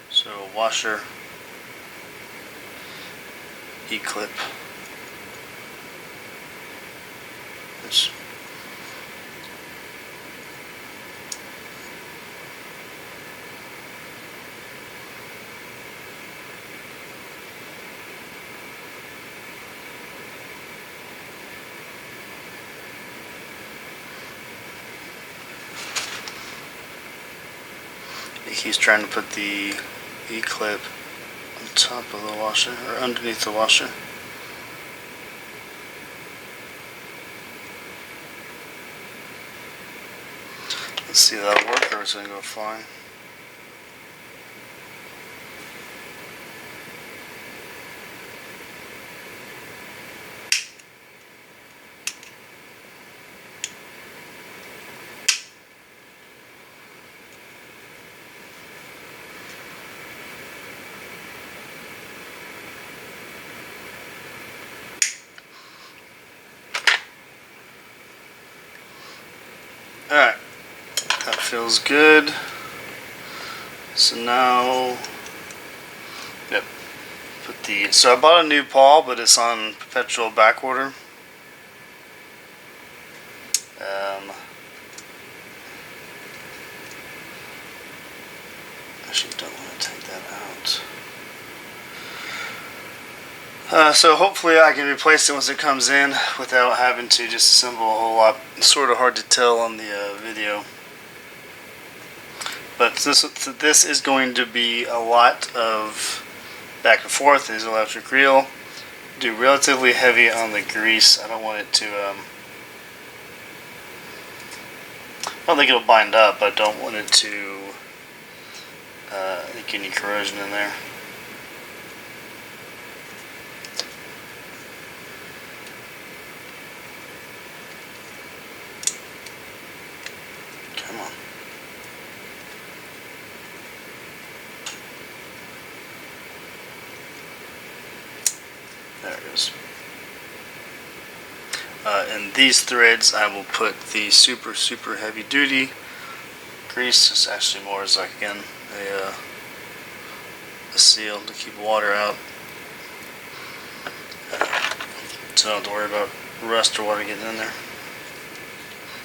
So washer, E-clip. This. He's trying to put the E-clip on top of the washer, or underneath the washer. Let's see if that'll work, or it's going to go flying. Alright, that feels good. So now, yep, so I bought a new pawl, but it's on perpetual back order. Actually, don't want to take that out. So hopefully I can replace it once it comes in without having to disassemble a whole lot. It's sort of hard to tell on the video. But this is going to be a lot of back and forth. This electric reel. Do relatively heavy on the grease. I don't want it to I don't think it'll bind up, but I don't want it to any corrosion in there. Come on. There it goes. In these threads, I will put the super heavy duty grease. It's actually more as like, again, a seal to keep water out, so I don't have to worry about rust or water getting in there,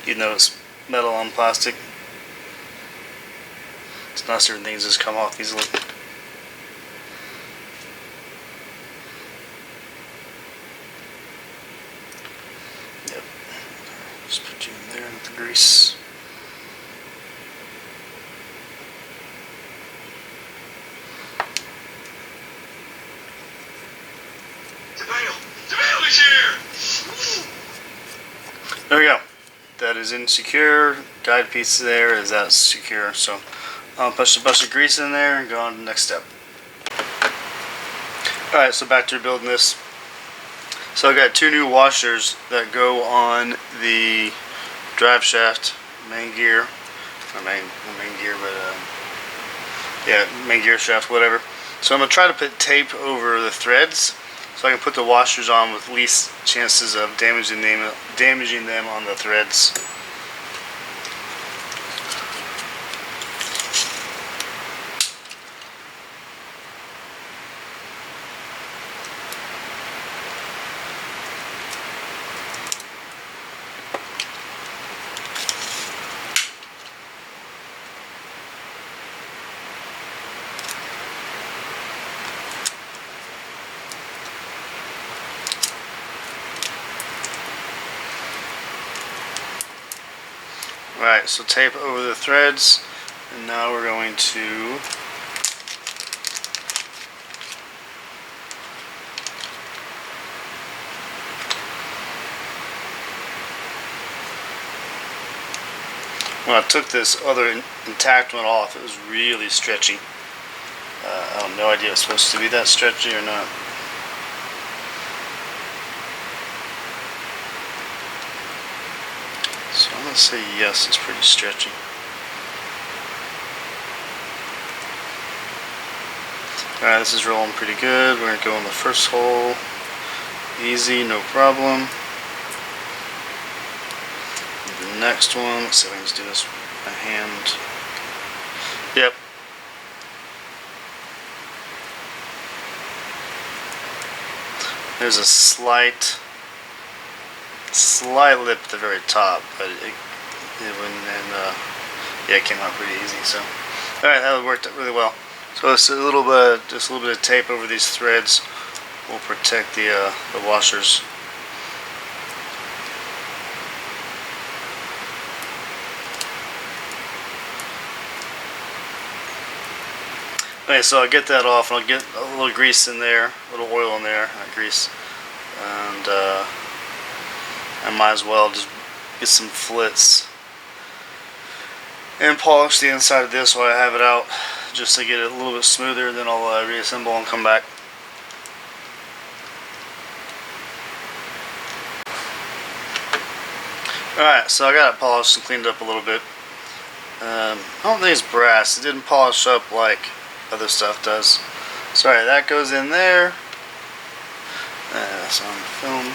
even though it's metal on plastic. It's not certain things just come off easily. Yep. Just put you in there with the grease. There we go. That is insecure. Guide piece there is that secure. So I'll push a bunch of grease in there and go on to the next step. Alright, so back to rebuilding this. So I got 2 new washers that go on the drive shaft, main gear, or main gear, but yeah, main gear shaft, whatever. So I'm gonna try to put tape over the threads, so I can put the washers on with least chances of damaging them on the threads. Alright, so tape over the threads, and now we're going to when I took this other intact one off, it was really stretchy. I have no idea if it's supposed to be that stretchy or not. So I'm going to say yes, it's pretty stretchy. Alright, this is rolling pretty good. We're going to go in the first hole. Easy, no problem. The next one, let's see if I can just do this with my hand. Yep. There's a slight lip at the very top, but it went, and yeah, it came out pretty easy. So, all right, that worked out really well. So it's just a little bit of tape over these threads will protect the washers. Okay, so I'll get that off, and I'll get a little grease in there, a little oil in there, not grease, and I might as well just get some flits and polish the inside of this while I have it out, just to get it a little bit smoother. Then I'll reassemble and come back. Alright, so I got it polished and cleaned up a little bit. I don't think it's brass. It didn't polish up like other stuff does. So alright, that goes in there. That's on film.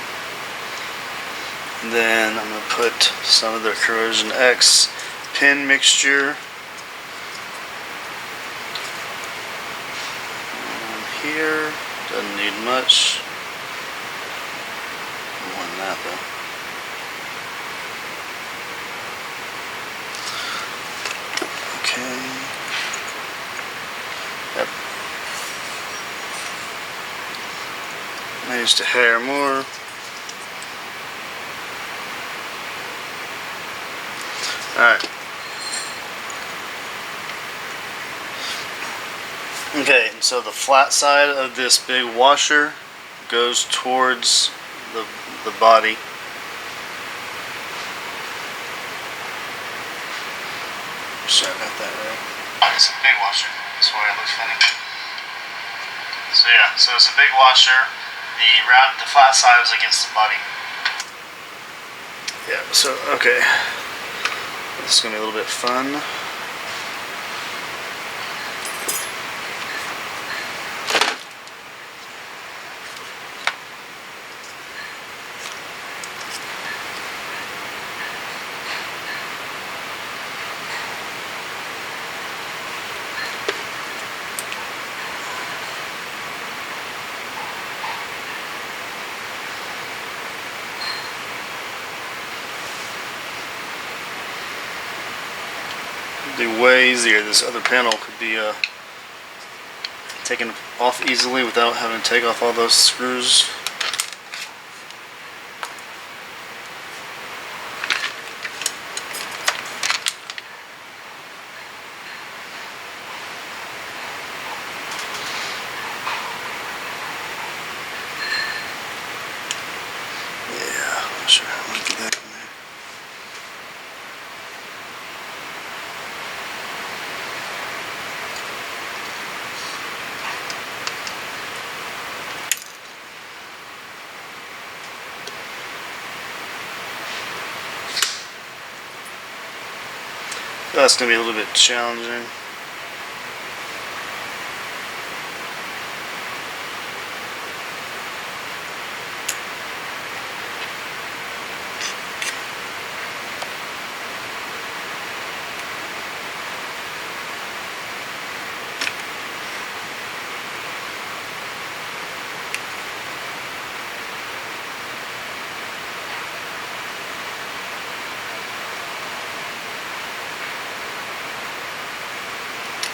Then I'm going to put some of the Corrosion X pin mixture on here. Doesn't need much. More than that though. Okay. Yep. Just a hair more. Alright. Okay, and so the flat side of this big washer goes towards the body. Sure I got that right. It's a big washer. That's why it looks funny. So yeah, so it's a big washer. The flat side is against the body. Yeah, so okay. This is gonna be a little bit fun. It'd be way easier. This other panel could be taken off easily without having to take off all those screws. Yeah, I'm not sure how to get that in there. That's going to be a little bit challenging.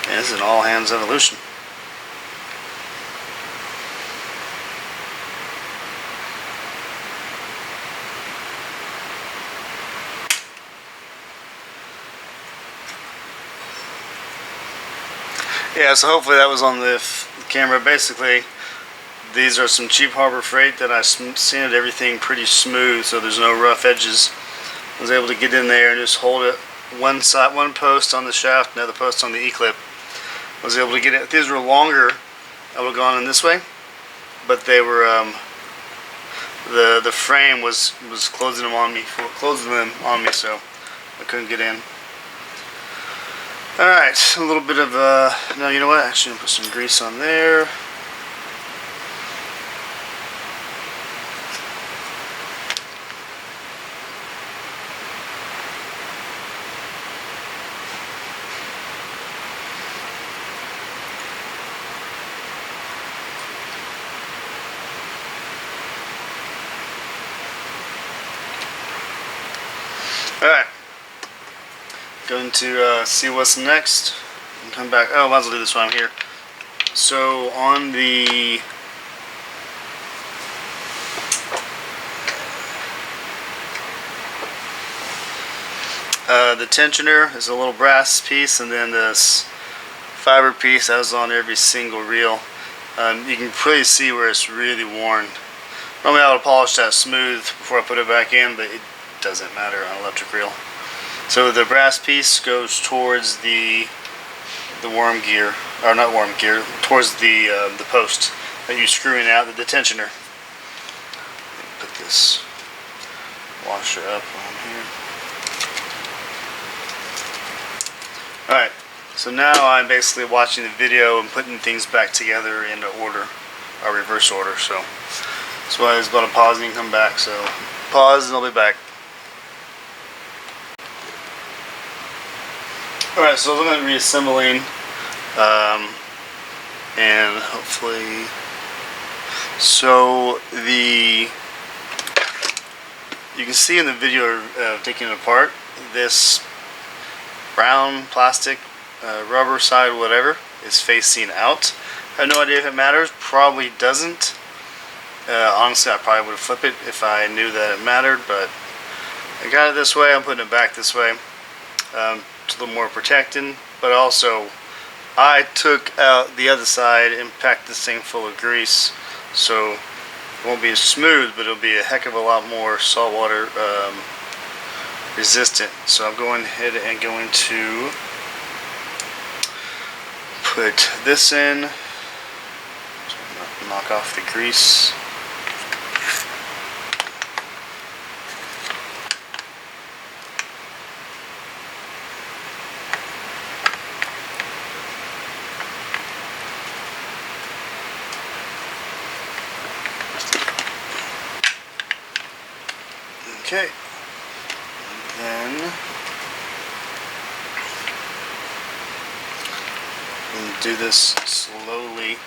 Yeah, this is an all hands evolution. Yeah, so hopefully that was on the camera. Basically, these are some cheap Harbor Freight that I sanded everything pretty smooth so there's no rough edges. I was able to get in there and just hold it one side, one post on the shaft, another post on the E-clip. I was able to get it. If these were longer, I would have gone in this way, but they were the frame was closing them on me, so I couldn't get in. All right, a little bit of no, you know what? Actually, I'll put some grease on there. Alright, going to see what's next and come back. Oh, might as well do this while I'm here. So on the tensioner is a little brass piece, and then this fiber piece that was on every single reel. You can pretty see where it's really worn. Normally I would polish that smooth before I put it back in, but it doesn't matter on electric reel. So the brass piece goes towards the worm gear, or not worm gear, towards the post that you're screwing out, the tensioner. Put this washer up on here. Alright, so now I'm basically watching the video and putting things back together into order, or reverse order. So that's why there's about a pause and come back. So pause and I'll be back. Alright, so I'm going to be reassembling, and hopefully, so you can see in the video taking it apart, this brown plastic, rubber side, whatever, is facing out. I have no idea if it matters, probably doesn't. Honestly, I probably would have flipped it if I knew that it mattered, but I got it this way, I'm putting it back this way. It's a little more protecting, but also I took out the other side and packed this thing full of grease, so it won't be as smooth, but it'll be a heck of a lot more saltwater resistant. So I'm going ahead and going to Put this in, knock off the grease. Okay, and then we'll do this slowly.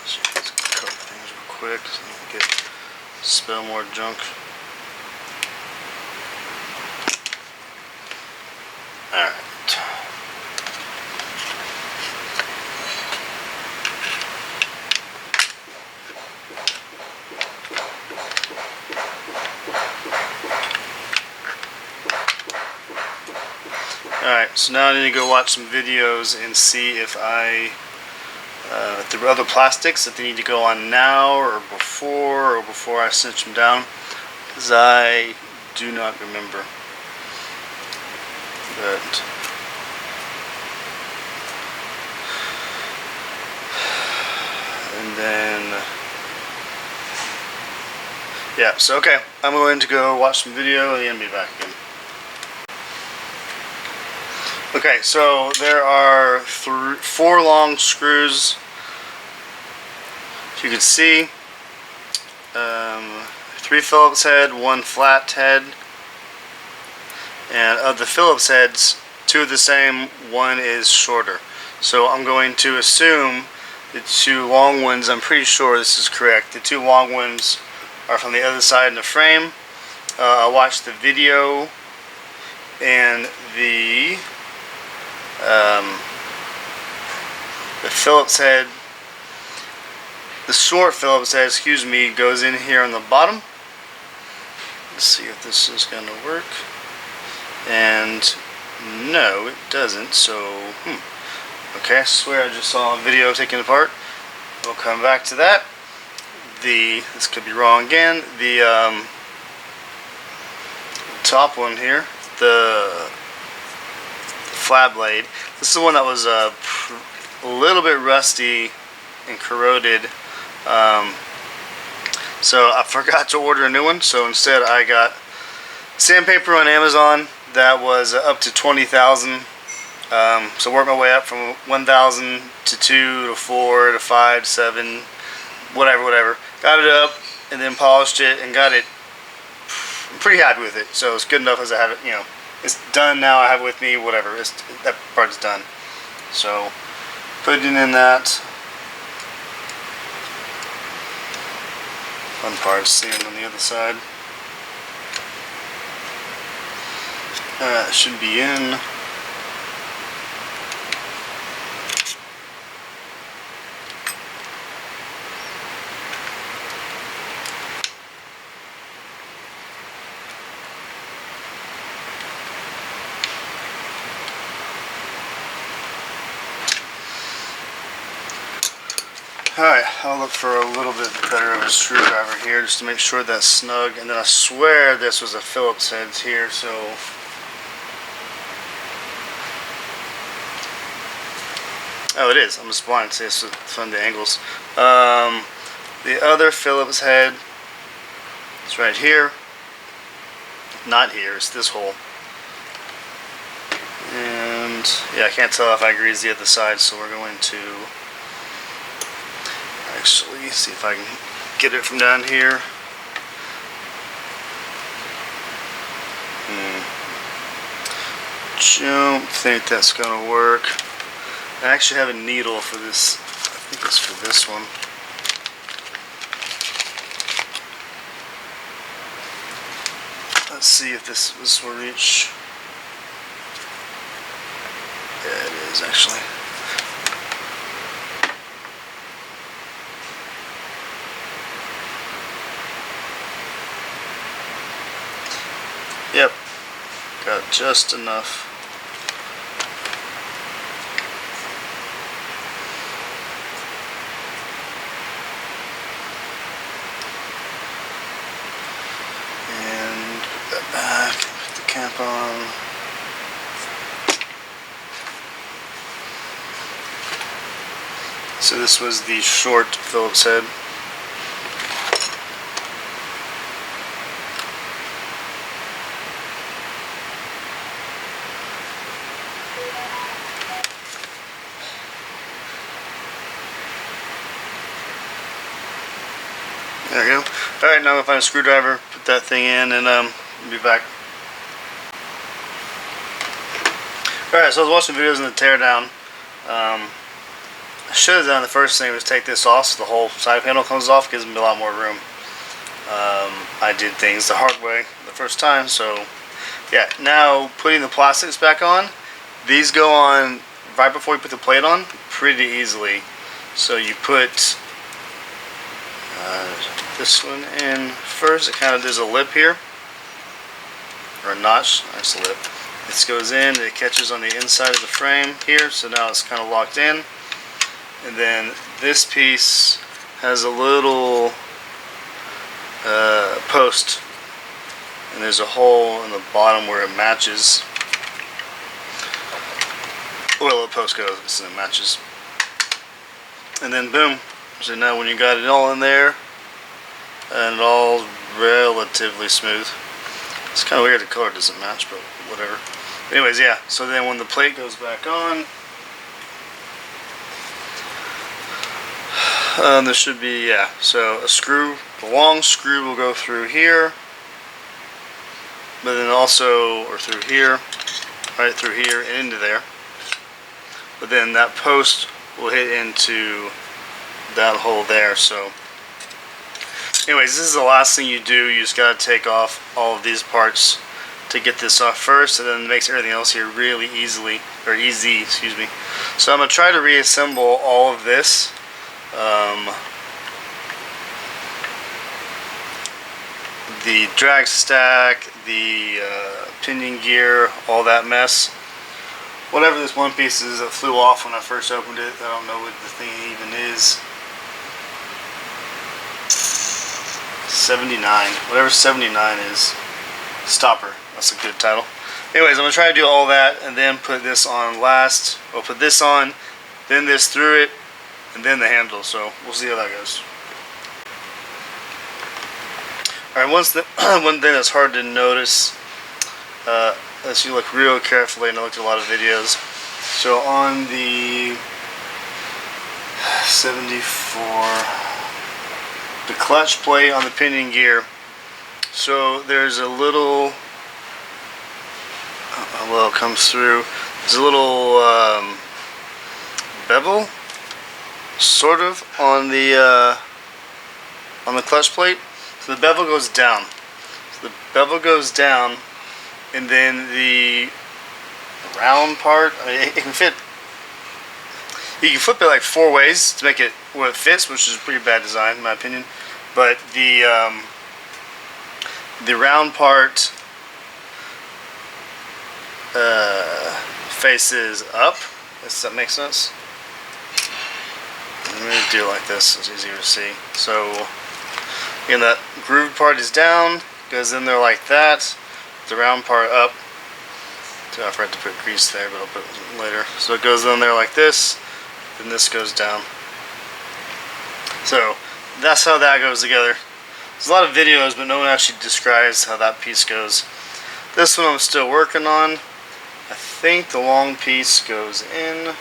Let's cover things real quick so I don't spill more junk. Alright. Alright, so now I need to go watch some videos and see if if there are other plastics that they need to go on now or before I cinch them down, because I do not remember. But and then yeah, so okay, I'm going to go watch some video and be back again. Okay, so there are 4 long screws. As you can see, 3 Phillips head, 1 flat head, and of the Phillips heads, 2 are the same, 1 is shorter. So I'm going to assume the 2 long ones, I'm pretty sure this is correct, the 2 long ones are from the other side of the frame. I watched the video, and the Phillips head, the short Phillips head, excuse me, goes in here on the bottom. Let's see if this is going to work. And no, it doesn't. So, okay, I swear I just saw a video taken apart. We'll come back to that. This could be wrong again. The top one here, the flat blade. This is the one that was a little bit rusty and corroded. So I forgot to order a new one. So instead, I got sandpaper on Amazon that was up to 20,000. So worked my way up from 1,000 to 2 to 4 to 5 to 7, whatever. Got it up and then polished it and got it. I'm pretty happy with it. So it's good enough as I have it. You know, it's done now. I have it with me. Whatever. That part's done. So putting in that. Fun part is seeing on the other side. It should be in. Alright, I'll look for a little bit better of a screwdriver here just to make sure that's snug. And then I swear this was a Phillips head here, so oh, it is. I'm just blind. See, it's from the angles. The other Phillips head is right here. Not here. It's this hole. And yeah, I can't tell if I grease the other side, so we're going to actually see if I can get it from down here. Don't think that's gonna work. I actually have a needle for this. I think it's for this one. Let's see if this will reach. Yeah, it is actually. Yep, got just enough. And put that back, put the cap on. So this was the short Phillips head. There we go. Alright, now I'm going to find a screwdriver, put that thing in, and be back. Alright, so I was watching videos in the teardown. I should have done the first thing was take this off so the whole side panel comes off, gives me a lot more room. I did things the hard way the first time, so yeah. Now putting the plastics back on, these go on right before you put the plate on pretty easily. So you put this one in first. It kind of, there's a lip here, or a notch. There's a lip. This goes in, it catches on the inside of the frame here, so now it's kind of locked in. And then this piece has a little post, and there's a hole in the bottom where it matches. Where the post goes, so it matches. And then boom. So now when you got it all in there, and all relatively smooth. It's kind of weird the color doesn't match, but whatever. Anyways, yeah, so then when the plate goes back on, there should be, yeah, so a screw, the long screw will go through here, but then also, or through here, right through here and into there. But then that post will hit into that hole there. So anyways, this is the last thing you do. You just got to take off all of these parts to get this off first, and then it makes everything else here really easy, excuse me. So I'm going to try to reassemble all of this. The drag stack, the pinion gear, all that mess. Whatever this one piece is that flew off when I first opened it, I don't know what the thing even is. 79, whatever 79 is. Stopper, that's a good title. Anyways, I'm going to try to do all that and then put this on last. We'll put this on, then this through it, and then the handle, so we'll see how that goes. Alright, one thing that's hard to notice, as you look real carefully, and I looked at a lot of videos, so on the 74, the clutch plate on the pinion gear, so there's a little, well, it comes through, there's a little bevel, sort of, on the clutch plate. So the bevel goes down. So the bevel goes down, and then the round part, I mean, it can fit. You can flip it like 4 ways to make it where it fits, which is a pretty bad design in my opinion. But the round part faces up. Does that make sense? I'm going to do it like this. It's easier to see. So again, that grooved part is down, goes in there like that. The round part up. I forgot to put grease there, but I'll put it later. So it goes in there like this, then this goes down. So that's how that goes together. There's a lot of videos, but no one actually describes how that piece goes. This one I'm still working on. I think the long piece goes in.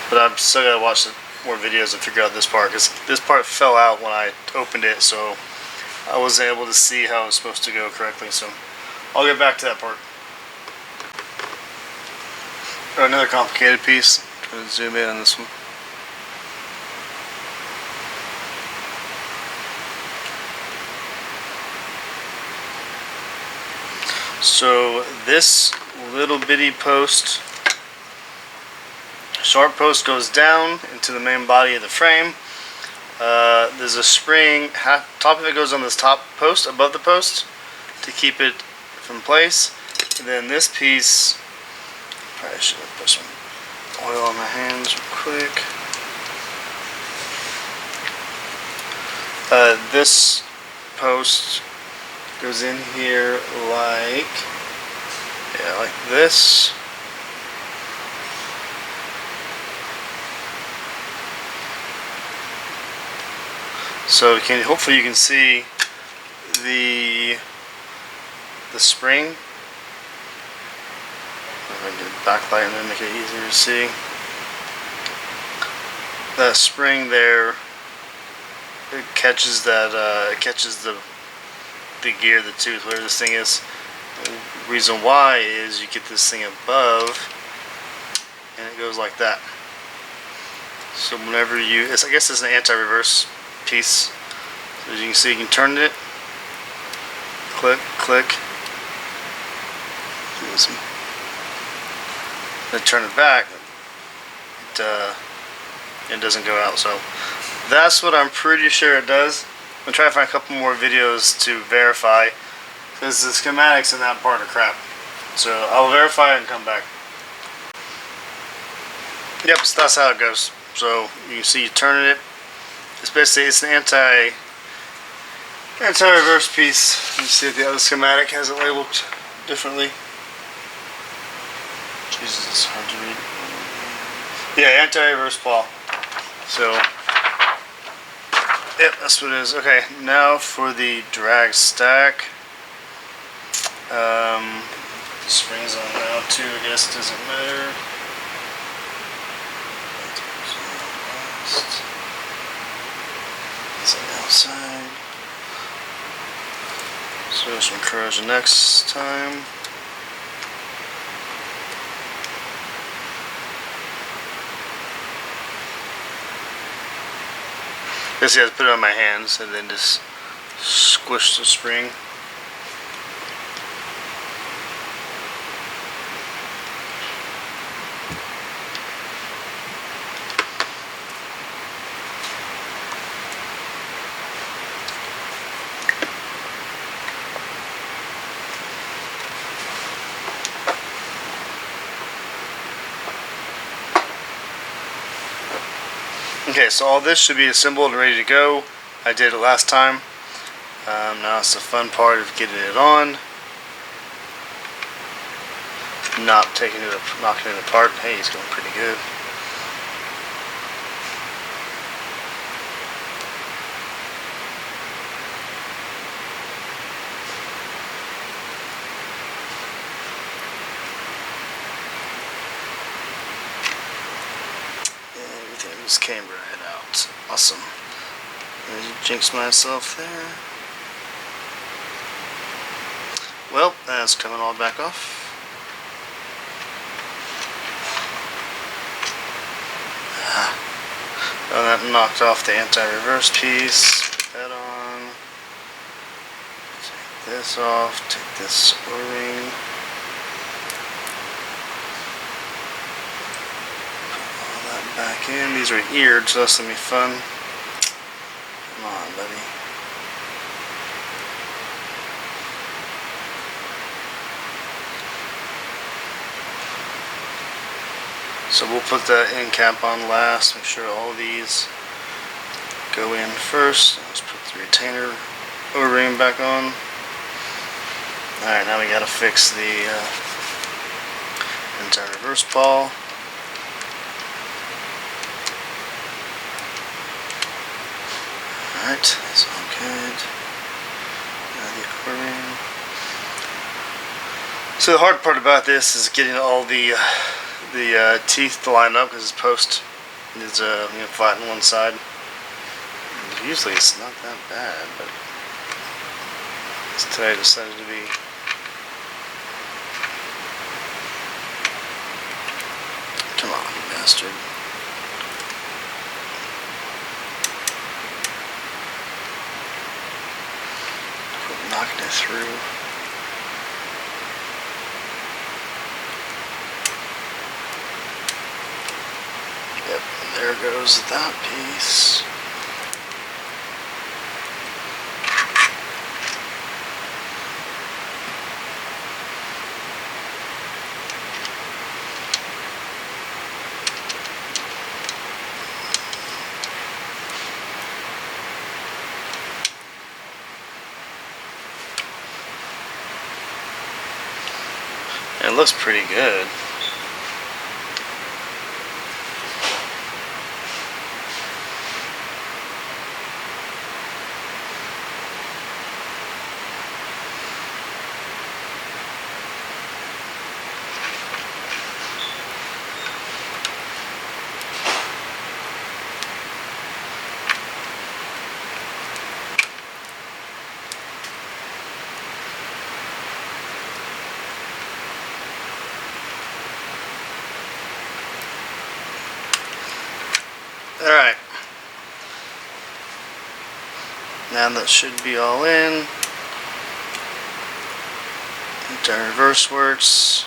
But I've still got to watch more videos and figure out this part, because this part fell out when I opened it, so I wasn't able to see how it was supposed to go correctly. So I'll get back to that part. Another complicated piece. Try to zoom in on this one. So this little bitty post, sharp post, goes down into the main body of the frame. There's a spring, top of it goes on this top post, above the post, to keep it from place. And then this piece, probably should have put some oil on my hands real quick. This post goes in here like this. So hopefully you can see the spring. If I can get a backlight and then make it easier to see. That spring there, it catches that the gear, the tooth, where this thing is. The reason why is you get this thing above, and it goes like that. So whenever I guess it's an anti-reverse piece. So as you can see, you can turn it, click, click, then turn it back. It doesn't go out. So that's what I'm pretty sure it does. I'm gonna try to find a couple more videos to verify, because the schematics in that part are crap. So I'll verify and come back. Yep, so that's how it goes. So you can see you turning it. It's an anti-reverse piece. You see the other schematic has it labeled differently. Jesus, it's hard to read. Yeah, anti-reverse Pawl. So, yep, that's what it is. Okay, now for the drag stack. The spring's on now too, I guess, doesn't matter. It's on the outside. So some corrosion next time. Guess you have to put it on my hands and then just squish the spring. Okay, so all this should be assembled and ready to go. I did it last time. Now it's the fun part of getting it on. Not knocking it apart. Hey, it's going pretty good. Just came right out. Awesome. I jinxed myself there. Well, that's coming all back off. And that knocked off the anti-reverse piece. Put that on. Take this off. Take this O-ring. Back in. These are eared, so that's gonna be fun. Come on, buddy. So we'll put the end cap on last. Make sure all these go in first. Let's put the retainer O-ring back on. Alright, now we gotta fix the anti-reverse Pawl. Alright, that's all good. Now the O-ring. So the hard part about this is getting all the teeth to line up, because this post is flat on one side. Usually it's not that bad, but today I decided to be. Come on, you bastard. Knocking it through. Yep, and there goes that piece. it looks pretty good. Alright, now that should be all in. The reverse works.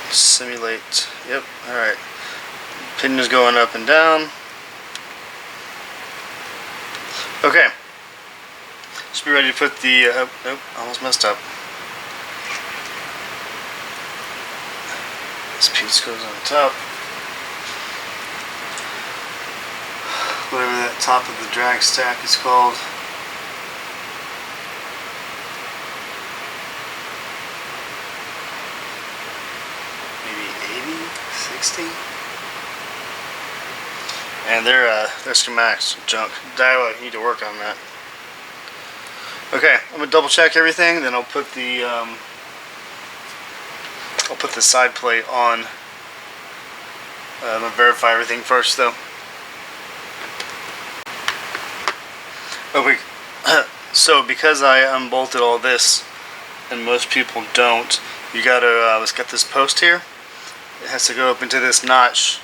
Simulate, yep, alright. Pinion's going up and down. Okay, should be ready to put the, nope, almost messed up. This piece goes on top. Whatever that top of the drag stack is called. Maybe 80, 60. And their schematics junk. Daiwa, you need to work on that. Okay, I'm gonna double check everything, then I'll put the side plate on. I'm gonna verify everything first, though. Okay, so because I unbolted all this, and most people don't, you gotta let's get this post here. It has to go up into this notch,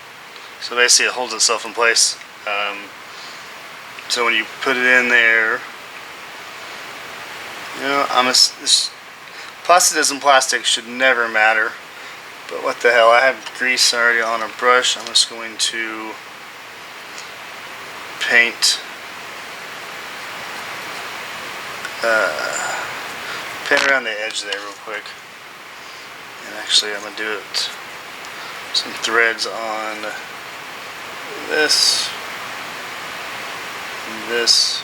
so basically it holds itself in place. So when you put it in there, you know, this plastic isn't plastic, should never matter. But what the hell, I have grease already on a brush. I'm just going to paint around the edge there real quick. And actually I'm going to do it some threads on this and this,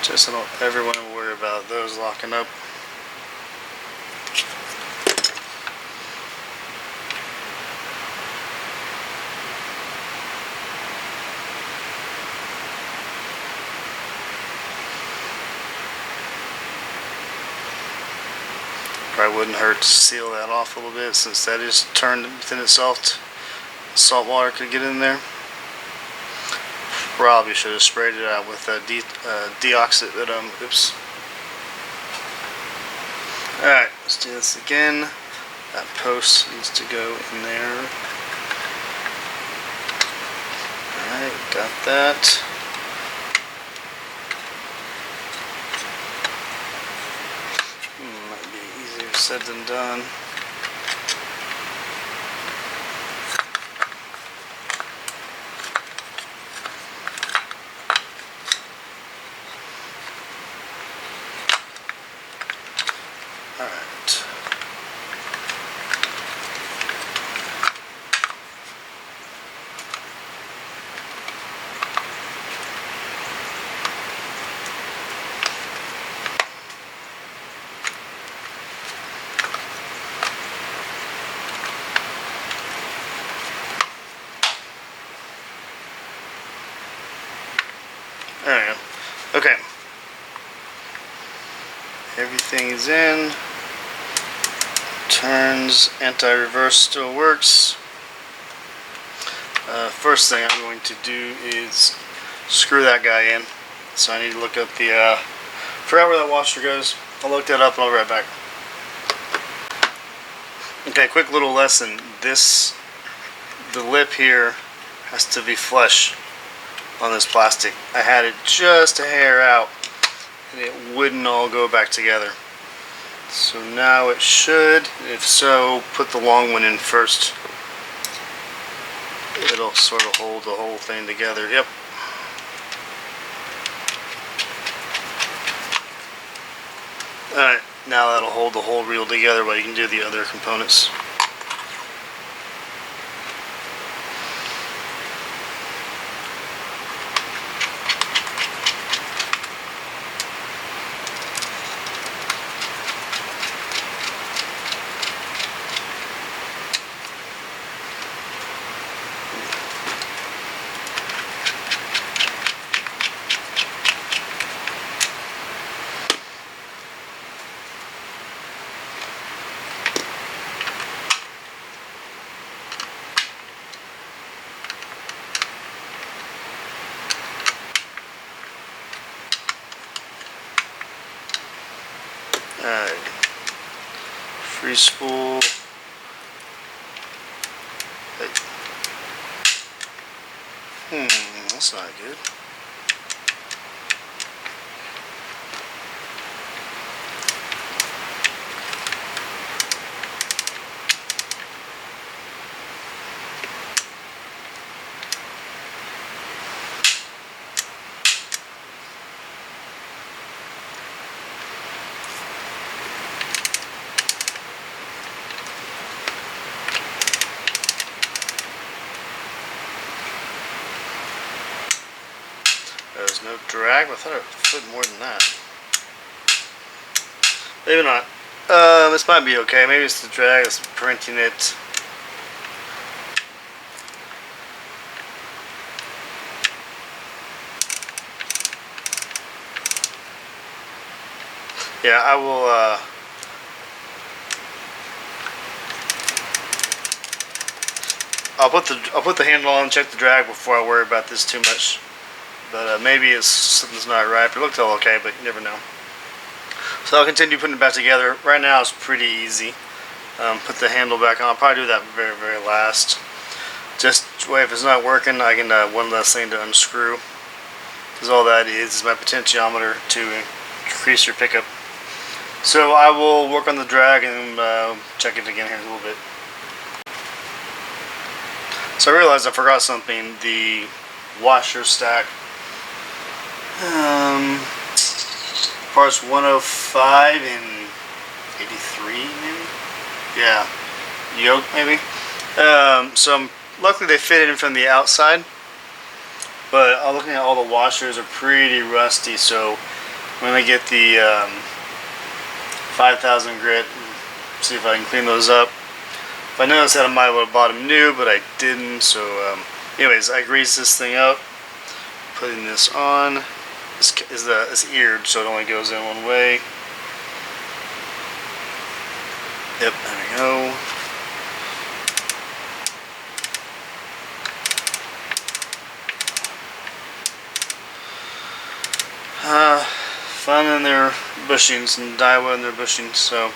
just so I don't ever want to worry about those locking up. Probably wouldn't hurt to seal that off a little bit, since that is turned within itself. Salt water could get in there. Probably should have sprayed it out with deoxit, but oops. Alright, let's do this again. That post needs to go in there. Alright, got that. Might be easier said than done. Alright. There we go. Okay. Everything is in. Turns, anti-reverse still works. First thing I'm going to do is screw that guy in. So I need to look up the, forgot where that washer goes. I'll look that up and I'll be right back. Okay, quick little lesson. The lip here has to be flush on this plastic. I had it just a hair out and it wouldn't all go back together. So now it should. If so, put the long one in first. It'll sort of hold the whole thing together. Yep. Alright, now that'll hold the whole reel together while you can do the other components. free spool. Hey. That's not good. There's no drag. I thought it fit more than that. Maybe not. This might be okay. Maybe it's the drag that's printing it. Yeah, I will. I'll put the handle on and check the drag before I worry about this too much. But maybe something's not right. It looked all okay, but you never know. So I'll continue putting it back together. Right now it's pretty easy. Put the handle back on. I'll probably do that very, very last. Just way if it's not working, I can one less thing to unscrew. Because all that is my potentiometer to increase your pickup. So I will work on the drag and check it again here in a little bit. So I realized I forgot something. The washer stack. Parts 105 and 83 maybe? Yeah. Yoke maybe? So luckily they fit in from the outside. But looking at all the washers are pretty rusty, so when I get the 5000 grit, see if I can clean those up. If I noticed that I might have bought them new, but I didn't, so anyways, I greased this thing up, putting this on. It's eared, so it only goes in one way. Yep, there we go. Fun in their bushings, and Daiwa in their bushings, so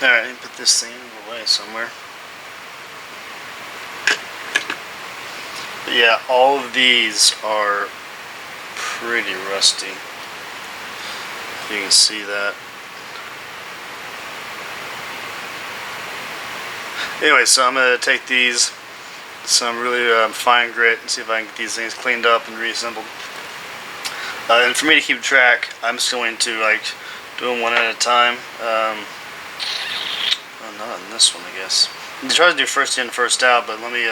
alright, let me put this thing away somewhere. But yeah, all of these are pretty rusty. You can see that. Anyway, so I'm going to take these, some really fine grit, and see if I can get these things cleaned up and reassembled. And for me to keep track, I'm just going to do them one at a time. Oh, not on this one, I guess. I try to do first in, first out, but let me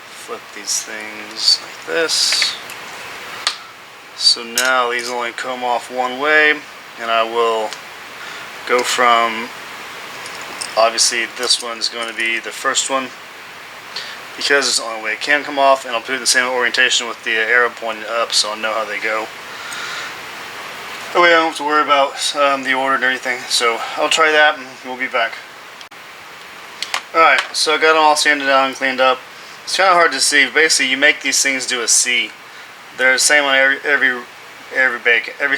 flip these things like this. So now these only come off one way, and I will go from, obviously this one is going to be the first one because it's the only way it can come off, and I'll put it in the same orientation with the arrow pointing up so I'll know how they go. That way I don't have to worry about the order and everything. So I'll try that and we'll be back. Alright, so I got them all sanded down and cleaned up. It's kind of hard to see. Basically, you make these things do a C. They're the same on every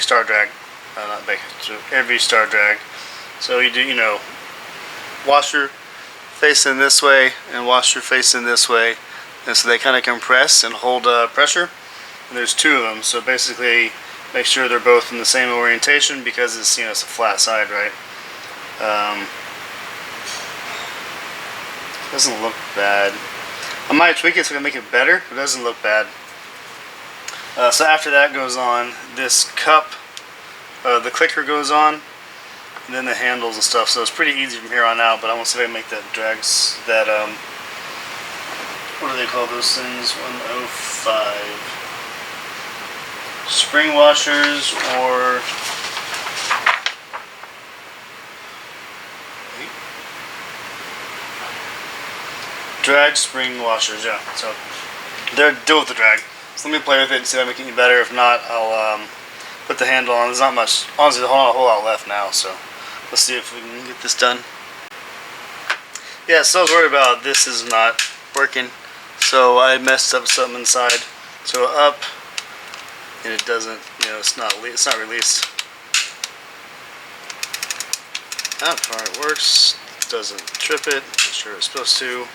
star drag. Not bacon, every star drag. So you do, washer facing this way and washer facing this way, and so they kind of compress and hold pressure. And there's two of them, so basically make sure they're both in the same orientation because it's it's a flat side, right? Doesn't look bad. I might tweak it so I can make it better, but it doesn't look bad. So after that goes on, this cup, the clicker goes on, and then the handles and stuff. So it's pretty easy from here on out. But I want to see if I can make that drags that what do they call those things? 105 spring washers or drag spring washers. Yeah. So they're deal with the drag. So let me play with it and see if I make it any better. If not, I'll put the handle on. There's not much. Honestly, there's not a whole lot left now. So let's see if we can get this done. Yeah, so I was worried about this is not working. So I messed up something inside. So up, and it doesn't. It's not released. That part works. Doesn't trip it. I'm sure it's supposed to.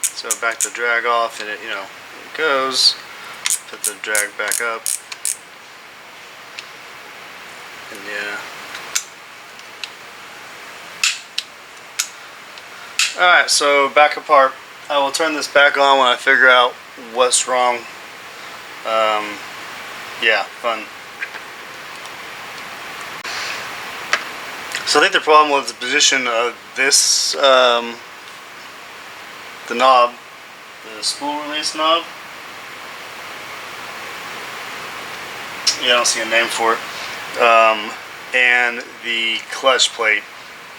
So back the drag off, and it, you know, it goes. Put the drag back up. And yeah. Alright, so back apart. I will turn this back on when I figure out what's wrong. Yeah, fun. So I think the problem was the position of this, the knob, the spool release knob. Yeah, I don't see a name for it. And the clutch plate.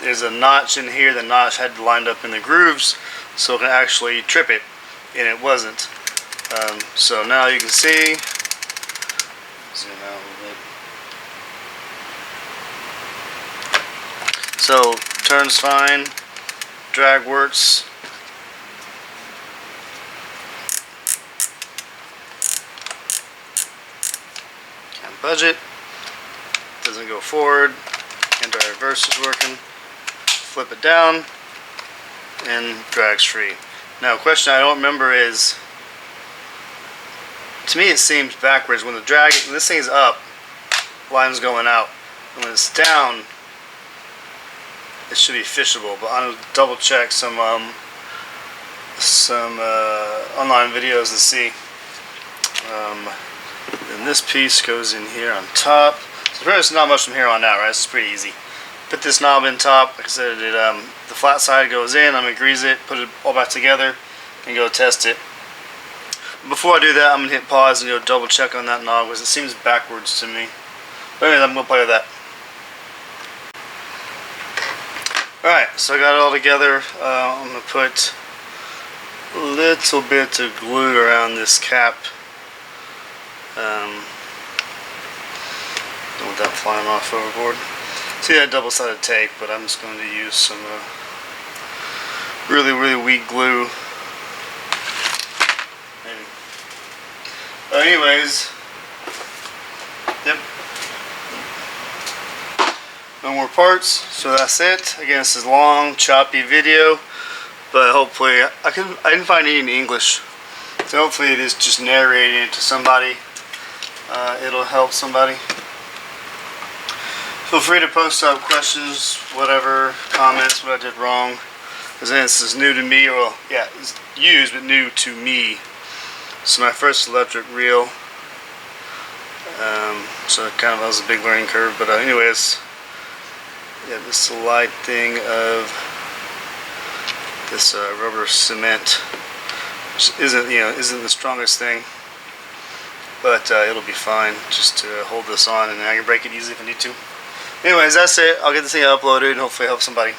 There's a notch in here. The notch had lined up in the grooves, so it can actually trip it, and it wasn't. So now you can see. Zoom out a little bit. So turns fine. Drag works. Can't budge it. Doesn't go forward. Anti-reverse is working. Flip it down, and drag's free. Now, a question I don't remember is, to me it seems backwards. When the drag, when this thing's up, line's going out. And when it's down, it should be fishable. But I'm gonna double check some online videos and see. And this piece goes in here on top. So there's not much from here on out, right? This is pretty easy. Put this knob in top. Like I said, the flat side goes in. I'm going to grease it, put it all back together, and go test it. Before I do that, I'm going to hit pause and go double check on that knob because it seems backwards to me. But anyways, I'm going to play with that. Alright, so I got it all together. I'm going to put a little bit of glue around this cap. Don't want that flying off overboard. See that double-sided tape, but I'm just going to use some really weak glue. Anyways, yep. No more parts, so that's it. Again, this is a long, choppy video, but hopefully I didn't find any in English, so hopefully it is just narrating it to somebody. It'll help somebody. Feel free to post up questions, whatever, comments, what I did wrong. Because this is new to me, or well, yeah, it's used, but new to me. So my first electric reel. So it kind of was a big learning curve. But anyways, yeah, this light thing of this rubber cement, which isn't the strongest thing. But it'll be fine just to hold this on, and I can break it easily if I need to. Anyways, that's it. I'll get this thing uploaded and hopefully help somebody.